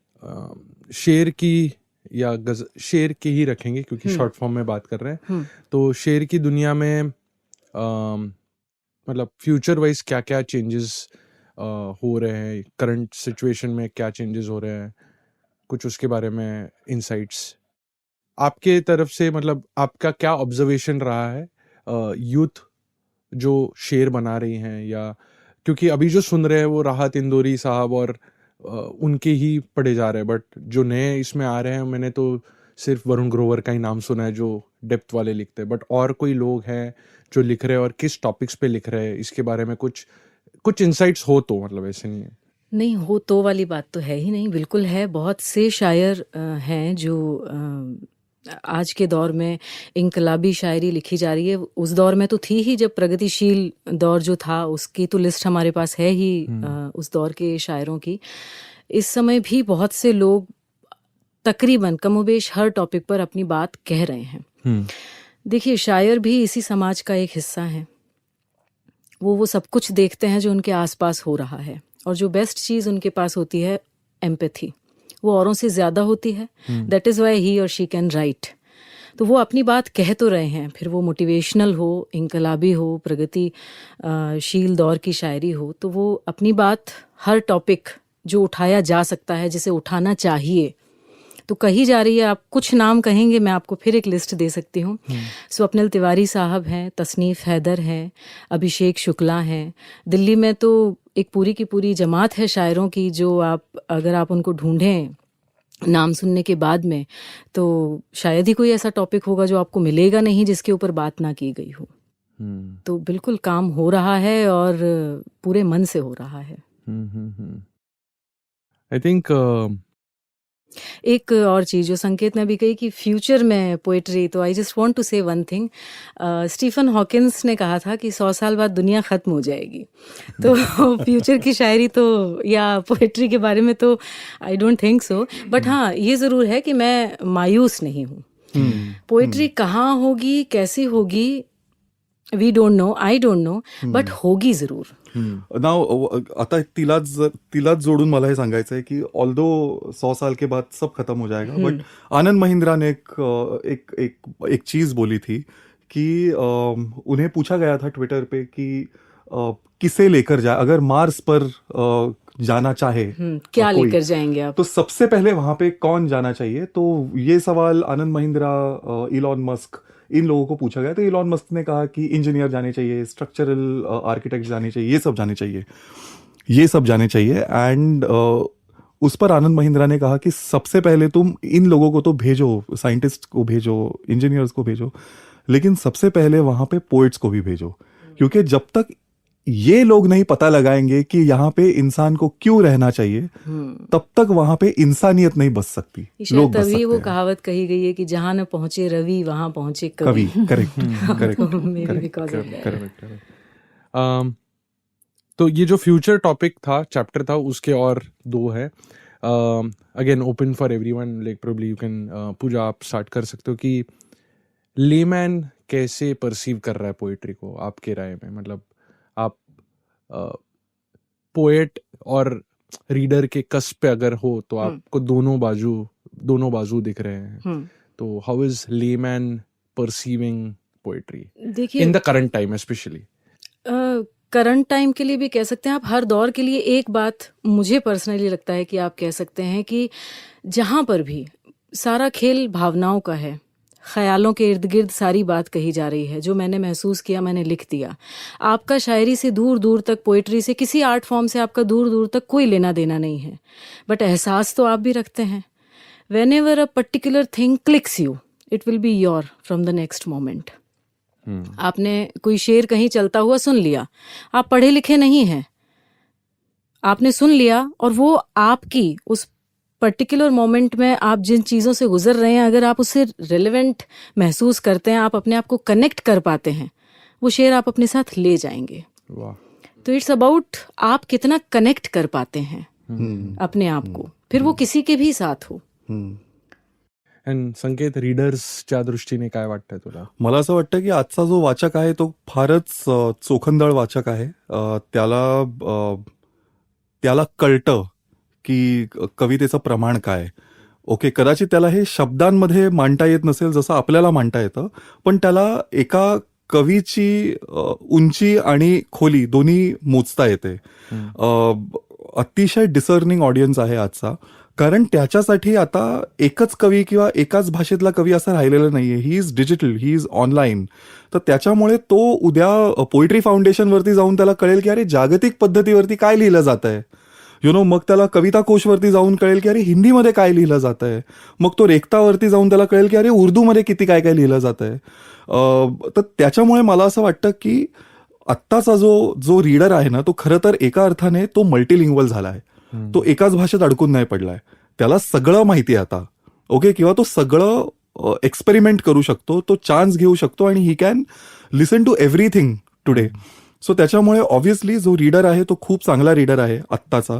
शेर की या शेर के ही रखेंगे क्योंकि शॉर्ट फॉर्म में बात कर रहे हैं. तो शेर की दुनिया में मतलब फ्यूचर वाइज क्या क्या चेंजेस हो रहे हैं, करंट सिचुएशन में क्या चेंजेस हो रहे हैं, कुछ उसके बारे में इंसाइट्स आपके तरफ से, मतलब आपका क्या ऑब्जर्वेशन रहा है यूथ जो शेर बना रही हैं, या क्योंकि अभी जो सुन रहे हैं वो राहत इंदौरी साहब और उनके ही पढ़े जा रहे हैं, बट जो नए इसमें आ रहे हैं मैंने तो सिर्फ वरुण ग्रोवर का ही नाम सुना है जो डेप्थ वाले लिखते हैं, बट और कोई लोग हैं जो लिख रहे हैं और किस टॉपिक्स पे लिख रहे हैं, इसके बारे में कुछ इंसाइट्स हो तो, मतलब ऐसे नहीं है. नहीं हो तो वाली बात तो है ही नहीं, बिल्कुल है. बहुत से शायर हैं जो आज के दौर में इनकलाबी शायरी लिखी जा रही है. उस दौर में तो थी ही, जब प्रगतिशील दौर जो था उसकी तो लिस्ट हमारे पास है ही, उस दौर के शायरों की. इस समय भी बहुत से लोग तकरीबन कमोबेश हर टॉपिक पर अपनी बात कह रहे हैं. देखिए, शायर भी इसी समाज का एक हिस्सा है. वो सब कुछ देखते हैं जो उनके आसपास हो रहा है, और जो बेस्ट चीज़ उनके पास होती है एम्पैथी, वो औरों से ज़्यादा होती है. दैट इज़ वाई ही और शी कैन राइट. तो वो अपनी बात कह तो रहे हैं, फिर वो मोटिवेशनल हो, इनकलाबी हो, प्रगतिशील दौर की शायरी हो, तो वो अपनी बात हर टॉपिक जो उठाया जा सकता है, जिसे उठाना चाहिए, तो कही जा रही है. आप कुछ नाम कहेंगे, मैं आपको फिर एक लिस्ट दे सकती हूँ. स्वप्निल तिवारी साहब हैं, तसनीफ हैदर हैं, अभिषेक शुक्ला हैं. दिल्ली में तो एक पूरी की पूरी जमात है शायरों की, जो अगर आप उनको ढूंढें नाम सुनने के बाद में, तो शायद ही कोई ऐसा टॉपिक होगा जो आपको मिलेगा नहीं जिसके ऊपर बात ना की गई हो. तो बिल्कुल काम हो रहा है और पूरे मन से हो रहा है. आई थिंक एक और चीज़ जो संकेत ने भी कही कि फ्यूचर में पोएट्री, तो आई जस्ट वांट टू से वन थिंग. स्टीफन हॉकिंस ने कहा था कि 100 साल बाद दुनिया ख़त्म हो जाएगी. तो फ्यूचर की शायरी तो या पोएट्री के बारे में तो I don't think so. But हाँ, ये ज़रूर है कि मैं मायूस नहीं हूँ. पोएट्री कहाँ होगी, कैसी होगी, we don't know, I don't know, but होगी ज़रूर. नाउ आता तिलाच जोडून मला हे सांगायचं है कि ऑल्दो 100 साल के बाद सब खत्म हो जाएगा, बट आनंद महिंद्रा ने एक चीज बोली थी कि उन्हें पूछा गया था ट्विटर पे कि किसे लेकर जाए, अगर मार्स पर जाना चाहे क्या लेकर जाएंगे आप, तो सबसे पहले वहां पे कौन जाना चाहिए. तो ये सवाल आनंद महिंद्रा, इलॉन मस्क, इन लोगों को पूछा गया. तो इलॉन मस्क ने कहा कि इंजीनियर जाने चाहिए, स्ट्रक्चरल आर्किटेक्ट जाने चाहिए, ये सब जाने चाहिए. एंड उस पर आनंद महिंद्रा ने कहा कि सबसे पहले तुम इन लोगों को तो भेजो, साइंटिस्ट को भेजो, इंजीनियर्स को भेजो, लेकिन सबसे पहले वहां पे पोएट्स को भी भेजो, क्योंकि जब तक ये लोग नहीं पता लगाएंगे कि यहाँ पे इंसान को क्यों रहना चाहिए, तब तक वहां पे इंसानियत नहीं बच सकती. लोग बच सकते तभी वो हैं. कहावत कही गई है कि जहां न पहुंचे रवि वहां पहुंचे कवि. करेक्ट. तो ये जो फ्यूचर टॉपिक था, चैप्टर था, उसके और 2 है. Again open for everyone, like probably you can, Pooja आप स्टार्ट कर सकते हो कि लेमैन कैसे परसीव कर रहा है पोएट्री को आपके राय में. मतलब आप पोएट और रीडर के कस्प पे अगर हो तो आपको दोनों बाजू दिख रहे हैं. तो how is layman perceiving poetry देखिए, in the current time specially? Current time के लिए भी कह सकते हैं आप, हर दौर के लिए एक बात मुझे पर्सनली लगता है कि आप कह सकते हैं कि जहाँ पर भी सारा खेल भावनाओं का है, ख्यालों के इर्द गिर्द सारी बात कही जा रही है, जो मैंने महसूस किया मैंने लिख दिया। आपका शायरी से दूर दूर तक, पोइट्री से, किसी आर्ट फॉर्म से आपका दूर दूर तक कोई लेना देना नहीं है, बट एहसास तो आप भी रखते हैं। When ever a particular thing clicks you, it will be your from the next moment. आपने कोई शेर कहीं चलता हुआ सुन लिया, आप पढ़े लिखे नहीं हैं, आपने सुन लिया और वो आपकी उस पर्टिकुलर मोमेंट में आप जिन चीज़ों से गुजर रहे हैं, अगर आप उससे रिलेवेंट महसूस करते हैं, आप अपने आप को कनेक्ट कर पाते हैं, वो शेर आप अपने साथ ले जाएंगे। वाह। तो इट्स अबाउट आप कितना कनेक्ट कर पाते हैं अपने आप को, फिर वो किसी के भी साथ हो। अँड संकेत, रीडर्सच्या दृष्टीने काय वाटतंय तुला? मला असं वाटतं की आजचा जो वाचक आहे तो फारच चोखंदळ वाचक आहे. त्याला कळतं की कवितेचं प्रमाण काय. ओके, कदाचित त्याला हे शब्दांमध्ये मांडता येत नसेल जसं आपल्याला मांडता येतं, पण त्याला एका कवीची उंची आणि खोली दोन्ही मोजता येते. अतिशय डिसर्निंग ऑडियन्स आहे आजचा, कारण त्याच्यासाठी आता एकच कवी किंवा एकाच भाषेतला कवी असं राहिलेलं नाहीये. He is digital, he is online. तर त्याच्यामुळे तो उद्या पोएट्री फाउंडेशनवरती जाऊन त्याला कळेल की अरे जागतिक पद्धतीवरती काय लिहिलं जात आहे, मग त्याला कविता कोशवरती जाऊन कळेल की अरे हिंदीमध्ये काय लिहिलं जात आहे, मग तो रेखतावरती जाऊन त्याला कळेल की अरे उर्दूमध्ये किती काय काय लिहिलं जात आहे. तर त्याच्यामुळे मला असं वाटतं की आत्ताचा जो रीडर आहे ना, तो खरं तर एका अर्थाने तो मल्टीलिंग्वल झाला आहे. तो एकाच भाषेत अडकून नाही पडलाय, त्याला सगळं माहिती आहे आता. ओके, किंवा तो सगळं एक्सपेरिमेंट करू शकतो, तो चान्स घेऊ शकतो आणि he can listen to everything today. So त्याच्यामुळे ऑब्व्हियसली जो रीडर आहे तो खूप चांगला रीडर आहे आत्ताचा.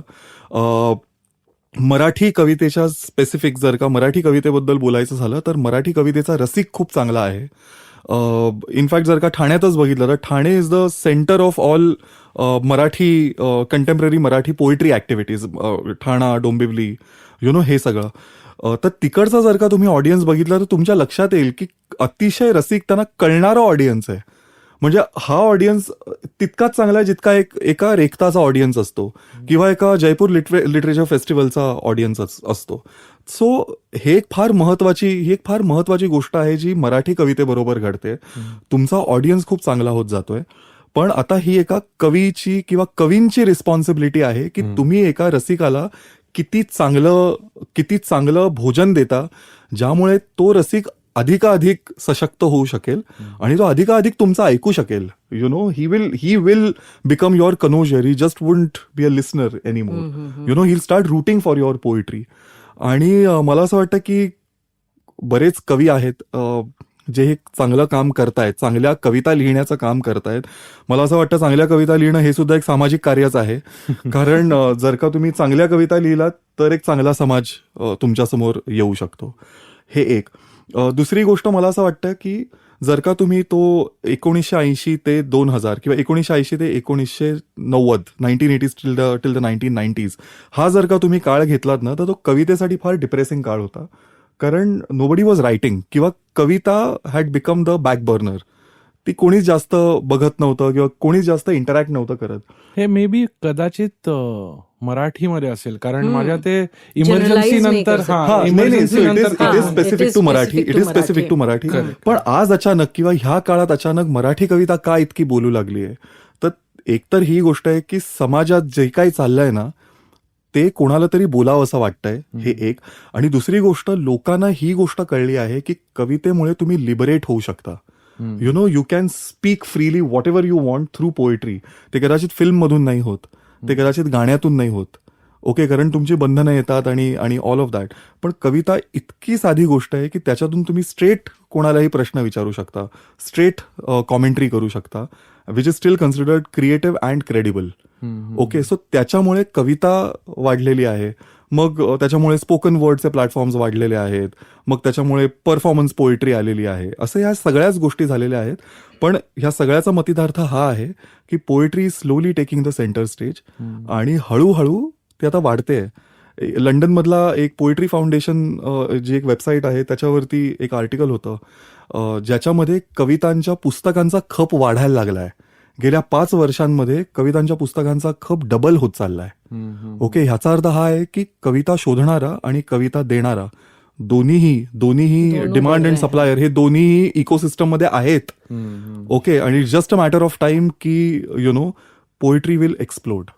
मराठी कवितेच्या स्पेसिफिक जर का मराठी कवितेबद्दल बोलायचं झालं तर मराठी कवितेचा रसिक खूप चांगला आहे. इनफॅक्ट जर का ठाण्यातच बघितलं तर Thane is the centre of all Marathi contemporary Marathi poetry activities. Thane, Dombivli, हे सगळं. तर तिकडचा जर का तुम्ही ऑडियन्स बघितला तर तुमच्या लक्षात येईल की अतिशय रसिक, त्यांना कळणारा ऑडियन्स आहे. म्हणजे हा ऑडियन्स तितकाच चांगला आहे जितका एका रेखताचा ऑडियन्स असतो किंवा एका जयपूर लिटरेचर फेस्टिवलचा ऑडियन्स असतो. सो ही एक फार महत्वाची गोष्ट आहे जी मराठी कवितेबरोबर घडते. तुमचा ऑडियन्स खूप चांगला होत जातोय, पण आता ही एका कवीची किंवा कवींची रिस्पॉन्सिबिलिटी आहे की तुम्ही एका रसिकाला किती चांगलं भोजन देता, ज्यामुळे तो रसिक अधिकाधिक सशक्त होऊ शकेल आणि तो अधिकाधिक तुमचा ऐकू शकेल. He will become your connoisseur. He just wouldn't be a listener anymore. He start rooting for your poetry. आणि मला असं वाटतं की बरेच कवी आहेत जे हे चांगलं काम करतायत, चांगल्या कविता लिहिण्याचं काम करतायत. मला असं वाटतं चांगल्या कविता लिहिणं हे सुद्धा एक सामाजिक कार्यच आहे. कारण जर का तुम्ही चांगल्या कविता लिहिलात तर एक चांगला समाज तुमच्यासमोर येऊ शकतो. हे एक. दुसरी गोष्ट मला असं वाटतं की जर का तुम्ही तो 1980 ते 2000 किंवा 1980 ते 1990 1980s टिल द 1990s हा जर का तुम्ही काळ घेतलात ना, तर तो कवितेसाठी फार डिप्रेसिंग काळ होता. कारण नोबडी वॉज रायटिंग किंवा कविता had become the back burner. ती कोणीच जास्त बघत नव्हतं किंवा कोणीच जास्त इंटरॅक्ट नव्हतं करत. हे मे बी कदाचित मराठीमध्ये असेल, कारण माझ्या ते इमर्जन्सी नंतर it is specific to Marathi. पण आज अचानक किंवा ह्या काळात अचानक मराठी कविता का इतकी बोलू लागली आहे, तर एकतर ही गोष्ट आहे की समाजात जे काही चाललंय ना ते कोणाला तरी बोलावं असं वाटतंय. हे एक. आणि दुसरी गोष्ट, लोकांना ही गोष्ट कळली आहे की कवितेमुळे तुम्ही लिबरेट होऊ शकता. You can speak freely what ever you want through poetry. ते कदाचित फिल्ममधून नाही होत, ते कदाचित गाण्यातून नाही होत. ओके, कारण तुमची बंधनं येतात आणि ऑल ऑफ दॅट. पण कविता इतकी साधी गोष्ट आहे की त्याच्यातून तुम्ही स्ट्रेट कोणालाही प्रश्न विचारू शकता, स्ट्रेट कॉमेंट्री करू शकता, which is still considered creative and credible. Okay, so त्याच्यामुळे कविता वाढलेली आहे. मग त्याच्यामुळे स्पोकन वर्डचे प्लॅटफॉर्म्स वाढलेले आहेत. मग त्याच्यामुळे परफॉर्मन्स पोएट्री आलेली आहे. असं ह्या सगळ्याच गोष्टी झालेल्या आहेत. पण ह्या सगळ्याचा मतितार्थ हा आहे की poetry slowly taking the centre stage आणि हळूहळू ते आता वाढते. लंडनमधला एक पोएट्री फाउंडेशन जी एक वेबसाईट आहे त्याच्यावरती एक आर्टिकल होतं ज्याच्यामध्ये कवितांच्या पुस्तकांचा खप वाढायला लागलाय. गेल्या 5 वर्षांमध्ये कवितांच्या पुस्तकांचा खप डबल होत चाललाय. ओके, ह्याचा अर्थ हा आहे की कविता शोधणारा आणि कविता देणारा दोन्हीही दोनों डिमांड बढ़ अँड रहे सप्लायर हे दोन्ही इकोसिस्टम मध्ये आहेत. ओके, आणि just a matter of time की you know poetry will explode.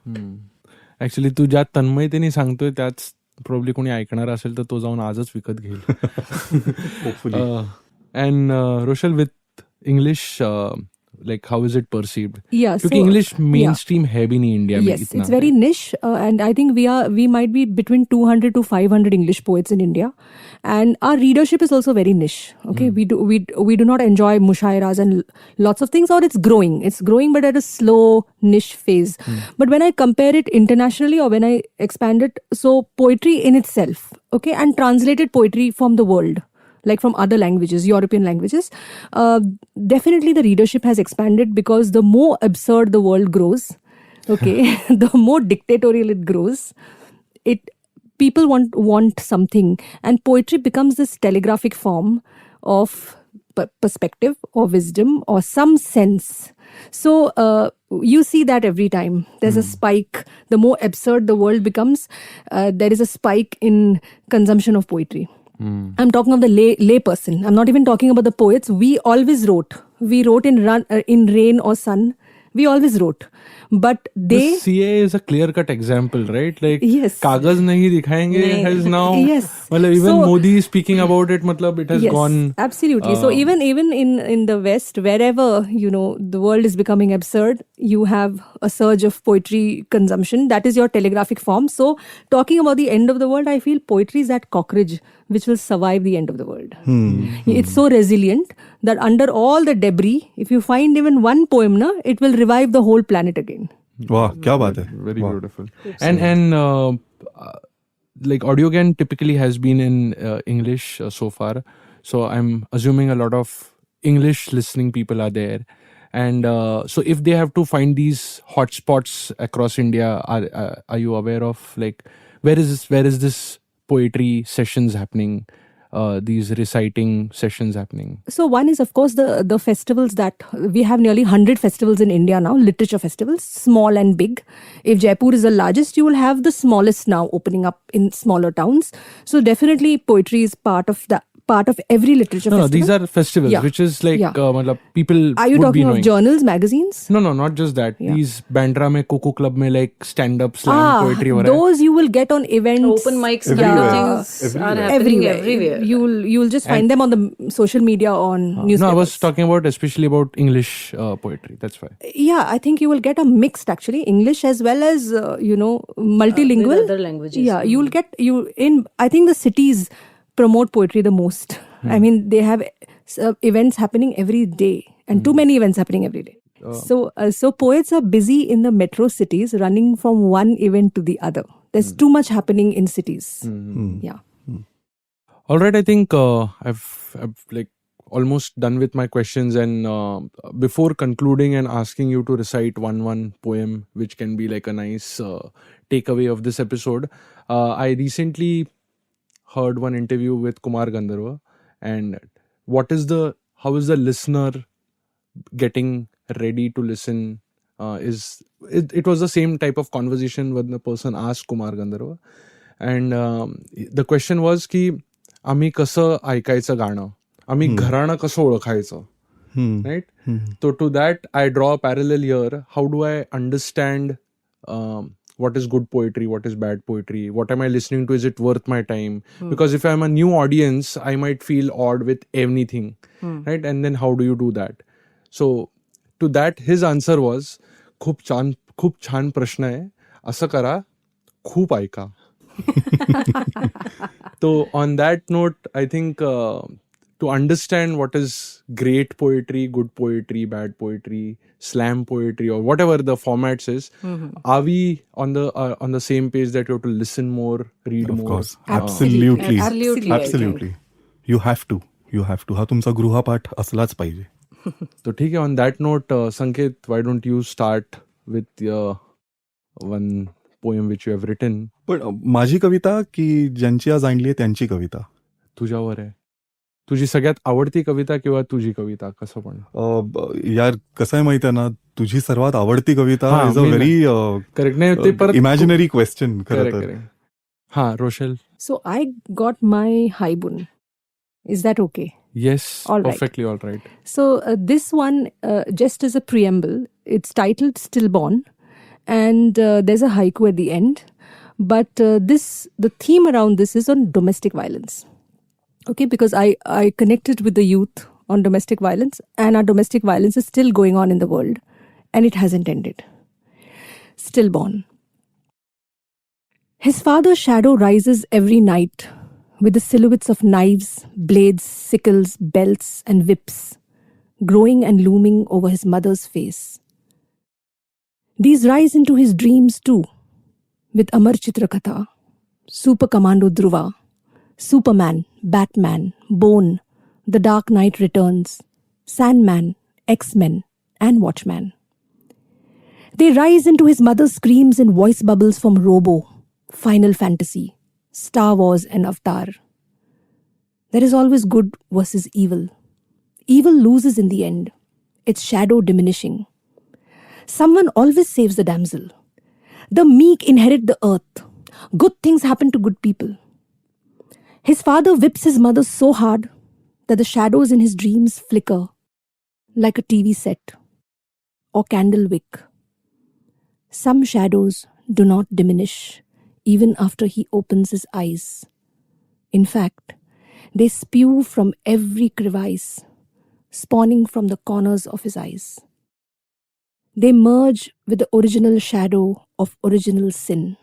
Actually तू ज्या तन्मयतेने सांगतोय त्याच प्रोबब्ली कोणी ऐकणार असेल तर तो जाऊन आजच विकत घेईल. Hopefully. And Rochelle, with English, like how is it perceived? Yeah, क्योंकि so इंग्लिश yeah. mainstream है भी नहीं इंडिया में Yes, इतना. it's very niche, and I think we might be between 200 to 500 English poets in India, and our readership is also very niche. Okay, we do not enjoy mushairas and lots of things, or it's growing, but at a slow niche phase. But when I compare it internationally, or when I expand it, so poetry in itself, okay, and translated poetry from the world, like from other languages, European languages, definitely the readership has expanded, because the more absurd the world grows, okay, the more dictatorial it grows, people want something, and poetry becomes this telegraphic form of perspective or wisdom or some sense. So you see that every time there's a spike. The more absurd the world becomes, there is a spike in consumption of poetry. I'm talking of the lay person. I'm not even talking about the poets. We always wrote. We wrote in rain or sun. We always wrote. But The they... CA is a clear-cut example, right? Like, Yes. कागज नहीं दिखाएंगे नहीं. has now, Yes. मतलब even So- Modi speaking about it, मतलब it has Yes, gone. absolutely. So even in the West, wherever the world is becoming absurd, you have a surge of poetry consumption. That is your telegraphic form. So talking about the end of the world, I feel poetry is that cockroach which will survive the end of the world. It's so resilient that under all the debris, if you find even one poem, it will revive the whole planet again. वाह, क्या बात है. Very वाह. beautiful. And like Audiogan typically has been in English so far. So I'm assuming a lot of English listening people are there. And so if they have to find these hotspots across India, are you aware of like where is this poetry sessions happening? These reciting sessions happening? So one is, of course, the festivals that we have nearly 100 festivals in India now, literature festivals, small and big. If Jaipur is the largest, you will have the smallest now opening up in smaller towns. So definitely poetry is part of every literature No, festival. these are festivals, Yeah. which is like Yeah. मतलब people Are you would be talking of knowing. journals, magazines? No, not just that. Yeah. These Bandra में Coco Club में like stand-up slam poetry हो रहा है. Those you will get on events. Open mics Everywhere. kind of things are Everywhere. happening everywhere. You'll just find them on the social media, on newspapers. No, I was talking about especially about English poetry. That's why. Yeah, I think you will get a mixed, actually, English as well as multilingual. with other languages. Yeah, you'll get I think the cities promote poetry the most. I mean, they have events happening every day, and too many events happening every day. So poets are busy in the metro cities, running from one event to the other. There's too much happening in cities. Yeah. All right, I think I've like almost done with my questions, and before concluding and asking you to recite one poem, which can be like a nice takeaway of this episode, I recently heard one interview with Kumar Gandharva, and how is the listener getting ready to listen? It was the same type of conversation when the person asked Kumar Gandharva, and the question was की आम्ही कसं ऐकायचं गाणं, आम्ही घराणं कसं ओळखायचं, right? So to that I draw a parallel here. How do I understand what is good poetry, what is bad poetry, what am I listening to, is it worth my time? Because if I'm a new audience, I might feel odd with anything, right? And then how do you do that? So to that his answer was, खूप छान प्रश्न आहे, असं करा, खूप ऐका. So on that note, I think to understand what is great poetry, good poetry, bad poetry, slam poetry, or whatever the formats is, are we on the same page that you have to listen more, read Of more? course. Absolutely. Absolutely, I Absolutely. You have to. हा तुमचा गृहपाठ असलाच पाहिजे. So ठीक है, on that note, Sanket, why don't you start with one poem which you have written? पण माझी कविता की ज्यांची आज आणली आहे त्यांची कविता? तुझ्यावर आहे. तुझी सगळ्यात आवडती कविता किंवा तुझी कविता, कसं पण. यार कसं आहे माहिती आहे ना, तुझी सर्वात आवडती कविता हा, इज अ मी व्हेरी करेक्ट नाही ते परत इमॅजिनरी क्वेश्चन खरं करेक्ट तर. करेक्ट. हा, Rochelle. So I got my Haibun. Is that okay? Yes, All right. Perfectly all right. So this one, just as a preamble, it's titled Stillborn, and there's a haiku at the end. But the theme around this is on domestic violence. Okay, because I connected with the youth on domestic violence, and our domestic violence is still going on in the world, and it hasn't ended. Stillborn. His father's shadow rises every night with the silhouettes of knives, blades, sickles, belts, and whips, growing and looming over his mother's face. These rise into his dreams too, with Amar Chitrakatha, Super Commando Dhruva, Superman, Batman, Bone, The Dark Knight Returns, Sandman, X-Men, and Watchmen. They rise into his mother's screams in voice bubbles from Robo, Final Fantasy, Star Wars, and Avatar. There is always good versus evil. Evil loses in the end, its shadow diminishing. Someone always saves the damsel. The meek inherit the earth. Good things happen to good people. His father whips his mother so hard that the shadows in his dreams flicker like a TV set or candle wick. Some shadows do not diminish even after he opens his eyes. In fact, they spew from every crevice, spawning from the corners of his eyes. They merge with the original shadow of original sin.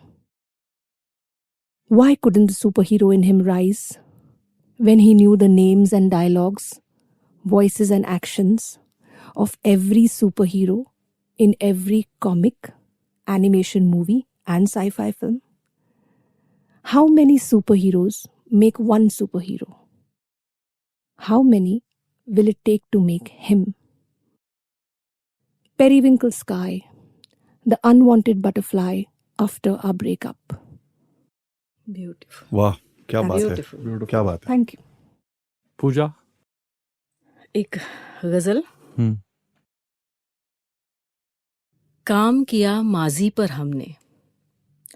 Why couldn't the superhero in him rise when he knew the names and dialogues, voices and actions of every superhero in every comic, animation movie, and sci-fi film? How many superheroes make one superhero? How many will it take to make him? Periwinkle sky, the unwanted butterfly after our breakup. Beautiful. वाह, क्या बात है, Beautiful. क्या बात है. Thank you. पूजा. एक गजल. हम्म. काम किया माजी पर हमने,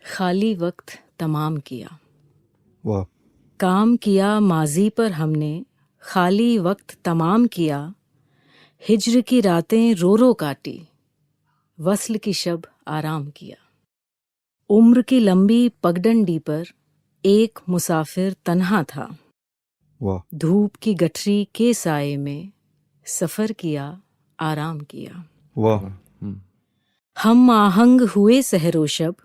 खाली वक्त तमाम किया. वाह. काम किया माजी पर हमने, खाली वक्त तमाम किया. हिज्र की रातें रो रो काटी, वस्ल की शब आराम किया. उम्र की लंबी पगडंडी पर एक मुसाफिर तन्हा था. वाह. धूप की गठरी के साए में सफर किया, आराम किया. वाह. हम आहंग हुए सहरोशब,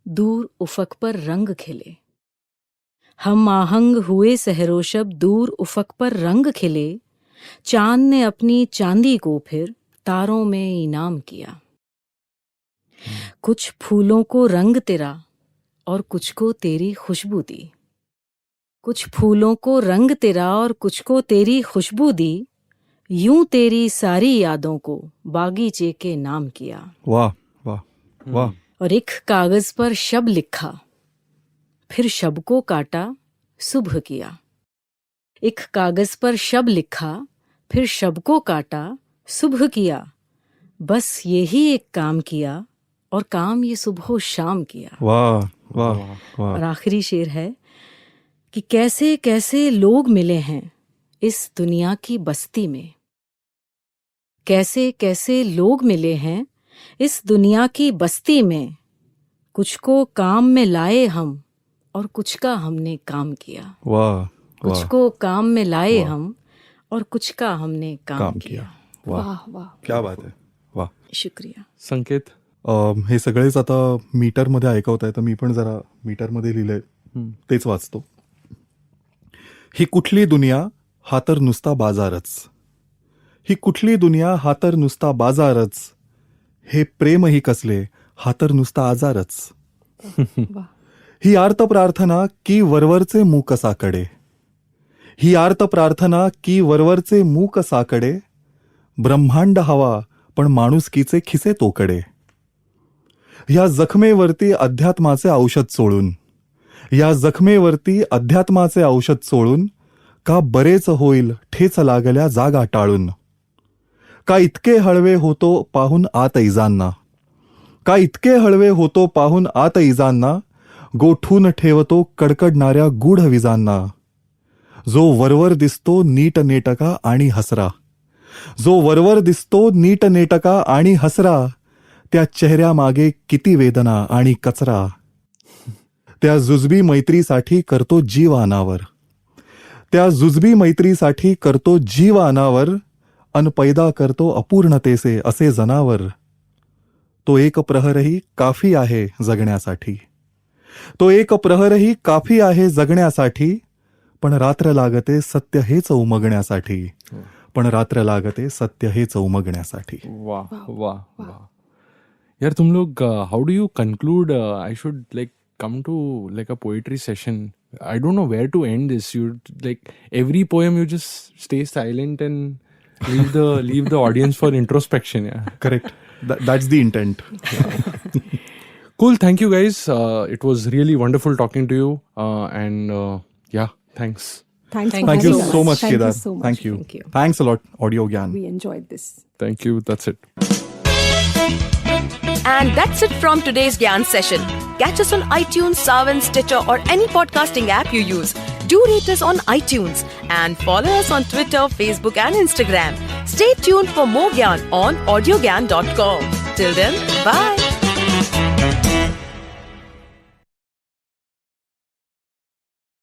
दूर उफक पर रंग खिले. हम आहंग हुए सहरोशब, दूर उफक पर रंग खिले. चांद ने अपनी चांदी को फिर तारों में इनाम किया. कुछ फूलों को रंग तेरा और कुछ को तेरी खुशबू दी. कुछ फूलों को रंग तेरा और कुछ को तेरी खुशबू दी. यूं तेरी सारी यादों को बागीचे के नाम किया. वाह. वाह. वाह. और एक कागज पर शब लिखा, फिर शब को काटा, सुबह किया. एक कागज पर शब लिखा, फिर शब को काटा, सुबह किया. बस यही एक काम किया और काम ये सुबह शाम किया. वाह. वाह. वाह. और आखिरी शेर है कि कैसे कैसे लोग मिले हैं इस दुनिया की बस्ती में. कैसे कैसे लोग मिले हैं इस दुनिया की बस्ती में. कुछ को काम में लाए हम और कुछ का हमने काम किया. वाह. कुछ वाह. को काम में लाए हम और कुछ का हमने काम काम किया. किया. वाह. Wow, wow. क्या बात आहे. वाह. शुक्रिया. संकेत. हे सगळेच आता मीटरमध्ये ऐकवताय, तर मी पण जरा मीटरमध्ये लिहिलंय, तेच वाचतो. ही कुठली दुनिया, हा तर नुसता बाजारच. ही कुठली दुनिया, हा तर नुसता बाजारच. हे प्रेमही कसले, हा तर नुसता आजारच. Wow. ही आर्त प्रार्थना की वरवरचे मूक साकडे. ही आर्त प्रार्थना की वरवरचे मूक साकडे. ब्रह्मांड हवा पण माणुसकीचे खिसे तोकडे. या जखमेवरती अध्यात्माचे औषध चोळून, या जखमेवरती अध्यात्माचे औषध चोळून का बरेच होईल ठेच लागल्या जागा टाळून. का इतके हळवे होतो पाहून आत इजांना. का इतके हळवे होतो पाहून आत इजांना. गोठून ठेवतो कडकडणाऱ्या गूढ विजांना. जो वरवर दिसतो नीट नेटका आणि हसरा. जो वरवर दिसतो नीट नेटका आणि हसरा. त्या चेहऱ्यामागे किती वेदना आणि कचरा. त्या जुजबी मैत्रीसाठी करतो जीव अनावर. त्या जुजबी मैत्रीसाठी करतो जीव अनावर. अन पैदा करतो अपूर्णतेचे असे जनावर. तो एक प्रहरही काफी आहे जगण्यासाठी. तो एक प्रहरही काफी आहे जगण्यासाठी. पण रात्र लागते सत्य हेच उमगण्यासाठी. पण रात्र लागते सत्य हेच उमगण्यासाठी. वाह वाह वाह. यार तुम लोग how do you conclude? I should like come to like a poetry session. I don't know where to end this. You like every poem you just stay silent and leave the audience for introspection. Yeah, Correct. That's the intent. cool. Thank you guys. It was really wonderful talking to you. And yeah, thanks. Thanks Thank for Thank you having so us. much, Thank Kedar. you so much. Thank you. Thank you. Thanks a lot, Audio Gyan. We enjoyed this. Thank you. That's it. And that's it from today's Gyan session. Catch us on iTunes, Saavn, Stitcher, or any podcasting app you use. Do rate us on iTunes and follow us on Twitter, Facebook, and Instagram. Stay tuned for more Gyan on audiogyan.com. Till then, bye.